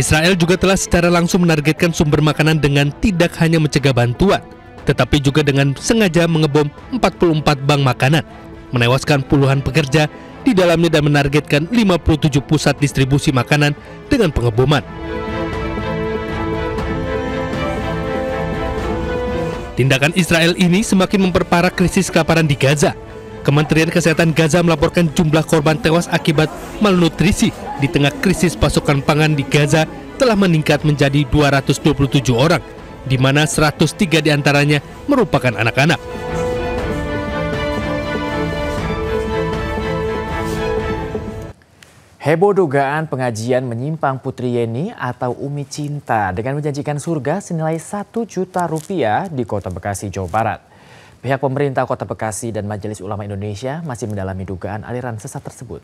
Israel juga telah secara langsung menargetkan sumber makanan dengan tidak hanya mencegah bantuan, tetapi juga dengan sengaja mengebom 44 bank makanan, menewaskan puluhan pekerja di dalamnya dan menargetkan 57 pusat distribusi makanan dengan pengeboman. Tindakan Israel ini semakin memperparah krisis kelaparan di Gaza. Kementerian Kesehatan Gaza melaporkan jumlah korban tewas akibat malnutrisi di tengah krisis pasokan pangan di Gaza telah meningkat menjadi 227 orang, di mana 103 diantaranya merupakan anak-anak. Heboh dugaan pengajian menyimpang Putri Yeni atau Umi Cinta dengan menjanjikan surga senilai 1 juta rupiah di Kota Bekasi, Jawa Barat. Pihak pemerintah Kota Bekasi dan Majelis Ulama Indonesia masih mendalami dugaan aliran sesat tersebut.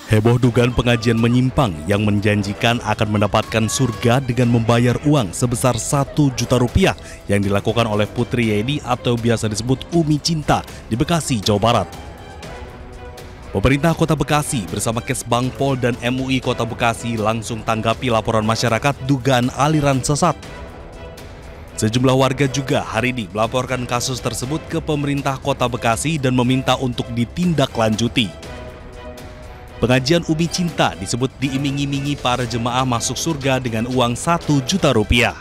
Heboh dugaan pengajian menyimpang yang menjanjikan akan mendapatkan surga dengan membayar uang sebesar 1 juta rupiah yang dilakukan oleh Putri Yeni atau biasa disebut Umi Cinta di Bekasi, Jawa Barat. Pemerintah Kota Bekasi bersama Kesbangpol dan MUI Kota Bekasi langsung tanggapi laporan masyarakat dugaan aliran sesat. Sejumlah warga juga hari ini melaporkan kasus tersebut ke pemerintah Kota Bekasi dan meminta untuk ditindaklanjuti. Pengajian Umi Cinta disebut diiming-imingi para jemaah masuk surga dengan uang 1 juta rupiah.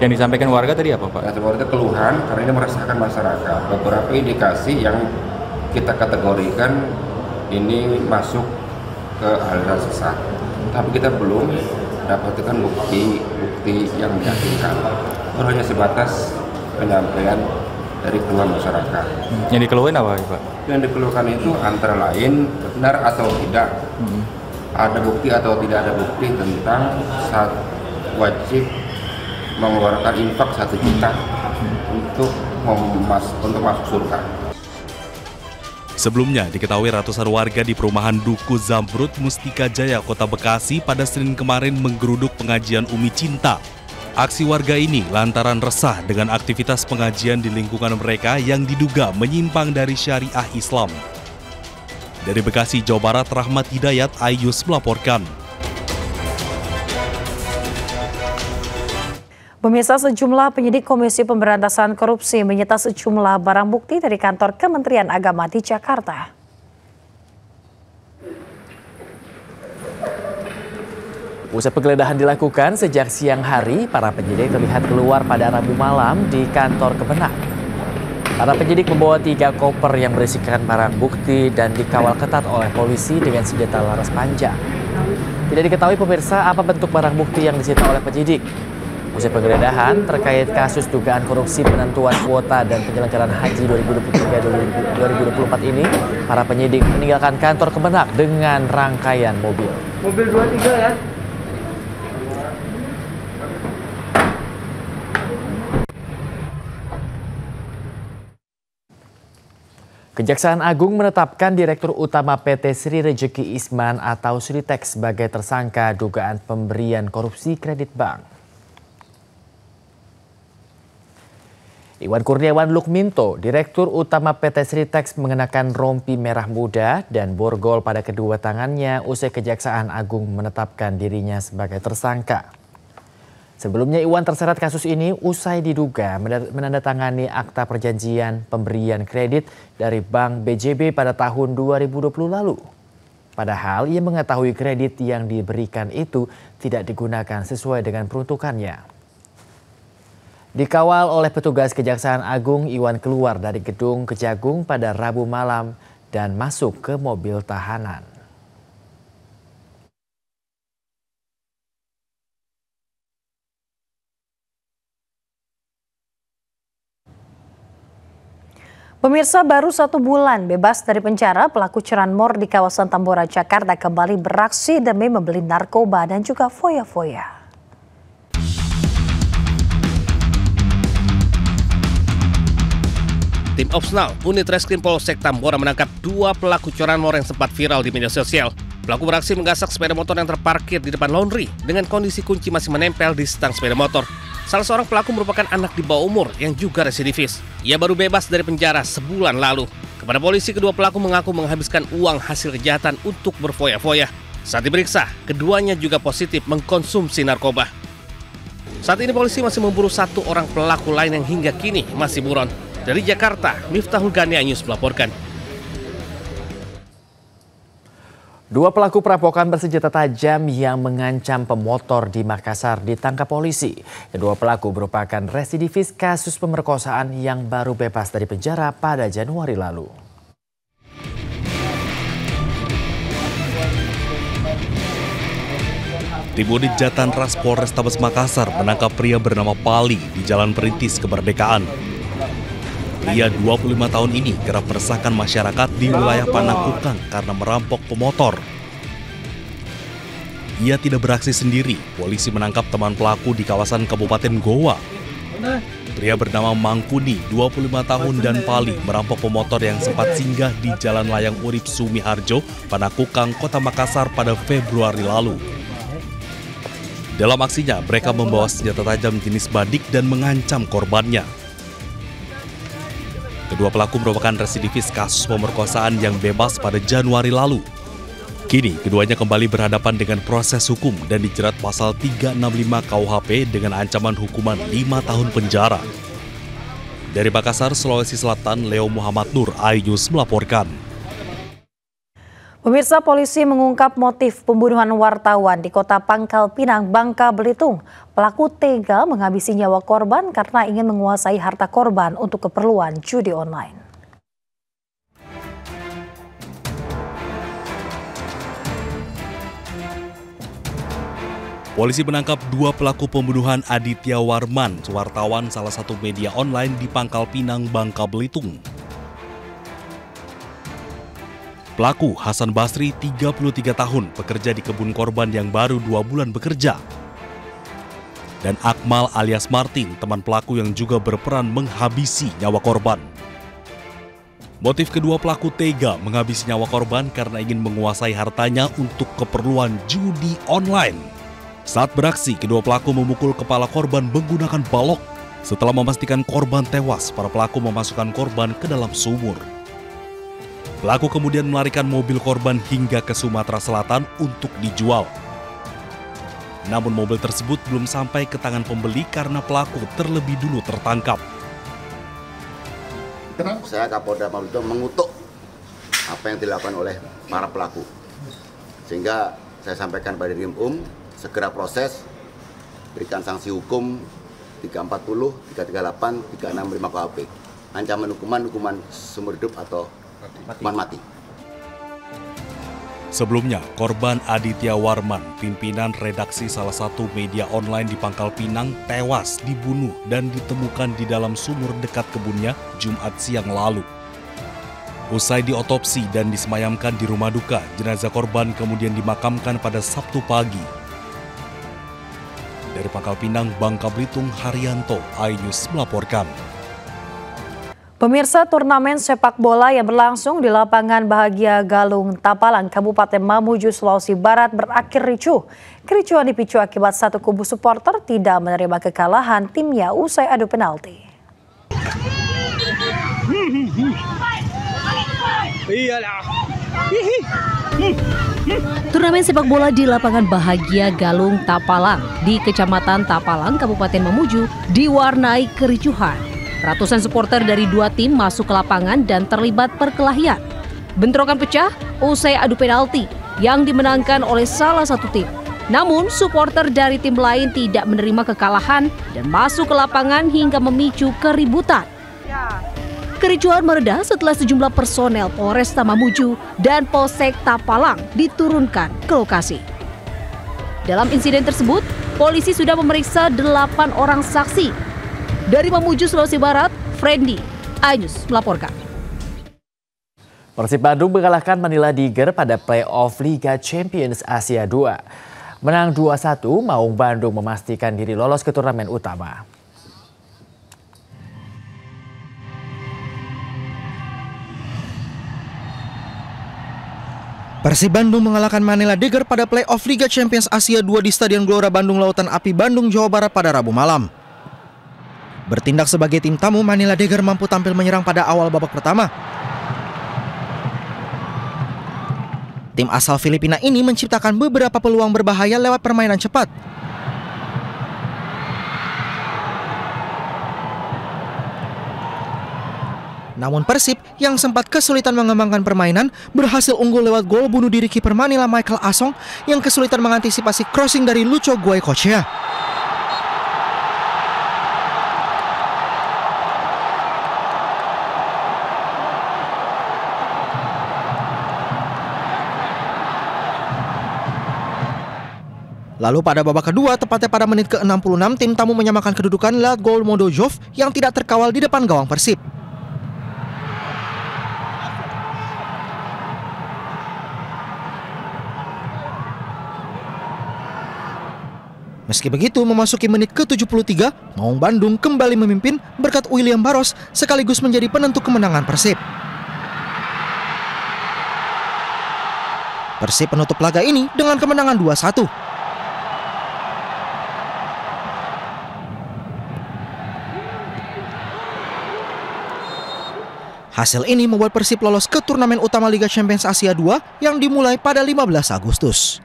Yang disampaikan warga tadi apa, Pak? Warga keluhan karena ini merasakan masyarakat. Beberapa indikasi yang kita kategorikan ini masuk ke aliran sesat. Tapi kita belum dapatkan bukti yang meyakinkan. Itu hanya sebatas penyampaian dari keluhan masyarakat. Yang dikeluhin apa, Pak? Yang dikeluhkan itu antara lain benar atau tidak, ada bukti atau tidak ada bukti tentang saat wajib mengeluarkan infak 1 juta untuk masuk surga. Sebelumnya diketahui ratusan warga di perumahan Duku Zamrud, Mustika Jaya, Kota Bekasi pada Senin kemarin menggeruduk pengajian Umi Cinta. Aksi warga ini lantaran resah dengan aktivitas pengajian di lingkungan mereka yang diduga menyimpang dari syariah Islam. Dari Bekasi, Jawa Barat, Rahmat Hidayat, Ayus melaporkan. Pemirsa, sejumlah penyidik Komisi Pemberantasan Korupsi menyita sejumlah barang bukti dari kantor Kementerian Agama di Jakarta. Usai penggeledahan dilakukan sejak siang hari, para penyidik terlihat keluar pada Rabu malam di kantor Kemenak. Para penyidik membawa 3 koper yang berisikan barang bukti dan dikawal ketat oleh polisi dengan senjata laras panjang. Tidak diketahui pemirsa apa bentuk barang bukti yang disita oleh penyidik. Usai penggeledahan terkait kasus dugaan korupsi penentuan kuota dan penyelenggaraan haji 2023-2024 ini, para penyidik meninggalkan kantor Kemenak dengan rangkaian mobil. Mobil 23 ya? Kejaksaan Agung menetapkan Direktur Utama PT Sri Rejeki Isman atau Sritex sebagai tersangka dugaan pemberian korupsi kredit bank. Iwan Kurniawan Lukminto, Direktur Utama PT Sritex, mengenakan rompi merah muda dan borgol pada kedua tangannya usai Kejaksaan Agung menetapkan dirinya sebagai tersangka. Sebelumnya Iwan terseret kasus ini usai diduga menandatangani akta perjanjian pemberian kredit dari Bank BJB pada tahun 2020 lalu. Padahal ia mengetahui kredit yang diberikan itu tidak digunakan sesuai dengan peruntukannya. Dikawal oleh petugas Kejaksaan Agung, Iwan keluar dari gedung Kejagung pada Rabu malam dan masuk ke mobil tahanan. Pemirsa, baru 1 bulan bebas dari penjara, pelaku curanmor di kawasan Tambora, Jakarta kembali beraksi demi membeli narkoba dan juga foya-foya. Tim Opsnal, unit Reskrim Polsek Tambora menangkap 2 pelaku curanmor yang sempat viral di media sosial. Pelaku beraksi menggasak sepeda motor yang terparkir di depan laundry dengan kondisi kunci masih menempel di stang sepeda motor. Salah seorang pelaku merupakan anak di bawah umur yang juga residivis. Ia baru bebas dari penjara sebulan lalu. Kepada polisi, kedua pelaku mengaku menghabiskan uang hasil kejahatan untuk berfoya-foya. Saat diperiksa, keduanya juga positif mengkonsumsi narkoba. Saat ini polisi masih memburu 1 orang pelaku lain yang hingga kini masih buron. Dari Jakarta, Miftahul Ghani News melaporkan. 2 pelaku perampokan bersenjata tajam yang mengancam pemotor di Makassar ditangkap polisi. Kedua pelaku merupakan residivis kasus pemerkosaan yang baru bebas dari penjara pada Januari lalu. Tim unit Jatanras Polrestabes Makassar menangkap pria bernama Pali di Jalan Perintis Kemerdekaan. Pria 25 tahun ini kerap meresahkan masyarakat di wilayah Panakukang karena merampok pemotor. Ia tidak beraksi sendiri, polisi menangkap teman pelaku di kawasan Kabupaten Goa. Pria bernama Mangkuni, 25 tahun dan Pali merampok pemotor yang sempat singgah di Jalan Layang Urip Sumiharjo, Panakukang, Kota Makassar pada Februari lalu. Dalam aksinya, mereka membawa senjata tajam jenis badik dan mengancam korbannya. Kedua pelaku merupakan residivis kasus pemerkosaan yang bebas pada Januari lalu. Kini, keduanya kembali berhadapan dengan proses hukum dan dijerat pasal 365 KUHP dengan ancaman hukuman 5 tahun penjara. Dari Makassar, Sulawesi Selatan, Leo Muhammad Nur, iNews melaporkan. Pemirsa, polisi mengungkap motif pembunuhan wartawan di Kota Pangkal Pinang, Bangka Belitung. Pelaku tega menghabisi nyawa korban karena ingin menguasai harta korban untuk keperluan judi online. Polisi menangkap 2 pelaku pembunuhan Aditya Warman, wartawan salah satu media online di Pangkal Pinang, Bangka Belitung. Pelaku Hasan Basri, 33 tahun, bekerja di kebun korban yang baru 2 bulan bekerja. Dan Akmal alias Martin, teman pelaku yang juga berperan menghabisi nyawa korban. Motif kedua pelaku tega menghabisi nyawa korban karena ingin menguasai hartanya untuk keperluan judi online. Saat beraksi, kedua pelaku memukul kepala korban menggunakan balok. Setelah memastikan korban tewas, para pelaku memasukkan korban ke dalam sumur. Pelaku kemudian melarikan mobil korban hingga ke Sumatera Selatan untuk dijual. Namun mobil tersebut belum sampai ke tangan pembeli karena pelaku terlebih dulu tertangkap. Saya Kapolda Maluku mengutuk apa yang dilakukan oleh para pelaku. Sehingga saya sampaikan pada Dirjen segera proses, berikan sanksi hukum 340, 338, 365 KUHP. Ancaman hukuman seumur hidup atau hukuman mati. Sebelumnya, korban Aditya Warman, pimpinan redaksi salah satu media online di Pangkal Pinang, tewas dibunuh dan ditemukan di dalam sumur dekat kebunnya Jumat siang lalu. Usai diotopsi dan disemayamkan di rumah duka, jenazah korban kemudian dimakamkan pada Sabtu pagi. Dari Pangkal Pinang, Bangka Belitung, Haryanto, iNews melaporkan. Pemirsa, turnamen sepak bola yang berlangsung di lapangan Bahagia Galung, Tapalang, Kabupaten Mamuju, Sulawesi Barat berakhir ricuh. Kericuhan dipicu akibat satu kubu supporter tidak menerima kekalahan timnya usai adu penalti. Turnamen sepak bola di lapangan Bahagia Galung, Tapalang di Kecamatan Tapalang, Kabupaten Mamuju diwarnai kericuhan. Ratusan supporter dari 2 tim masuk ke lapangan dan terlibat perkelahian. Bentrokan pecah usai adu penalti yang dimenangkan oleh salah satu tim. Namun supporter dari tim lain tidak menerima kekalahan dan masuk ke lapangan hingga memicu keributan. Kericuhan mereda setelah sejumlah personel Polresta Mamuju dan Polsek Tapalang diturunkan ke lokasi. Dalam insiden tersebut, polisi sudah memeriksa 8 orang saksi. Dari Mamuju, Sulawesi Barat, Friendly, iNews melaporkan. Persib Bandung mengalahkan Manila Tiger pada play-off Liga Champions Asia 2. Menang 2-1, Maung Bandung memastikan diri lolos ke turnamen utama. Persib Bandung mengalahkan Manila Dagger pada play-off Liga Champions Asia 2 di Stadion Gelora Bandung Lautan Api Bandung, Jawa Barat pada Rabu malam. Bertindak sebagai tim tamu, Manila Dagger mampu tampil menyerang pada awal babak pertama. Tim asal Filipina ini menciptakan beberapa peluang berbahaya lewat permainan cepat. Namun Persib yang sempat kesulitan mengembangkan permainan berhasil unggul lewat gol bunuh diri kiper Manila Michael Asong yang kesulitan mengantisipasi crossing dari Lucho Goicoechea. Lalu pada babak kedua, tepatnya pada menit ke-66, tim tamu menyamakan kedudukan lewat gol Modojov yang tidak terkawal di depan gawang Persib. Meski begitu, memasuki menit ke-73, Maung Bandung kembali memimpin berkat William Barros sekaligus menjadi penentu kemenangan Persib. Persib penutup laga ini dengan kemenangan 2-1. Hasil ini membuat Persib lolos ke turnamen utama Liga Champions Asia 2 yang dimulai pada 15 Agustus.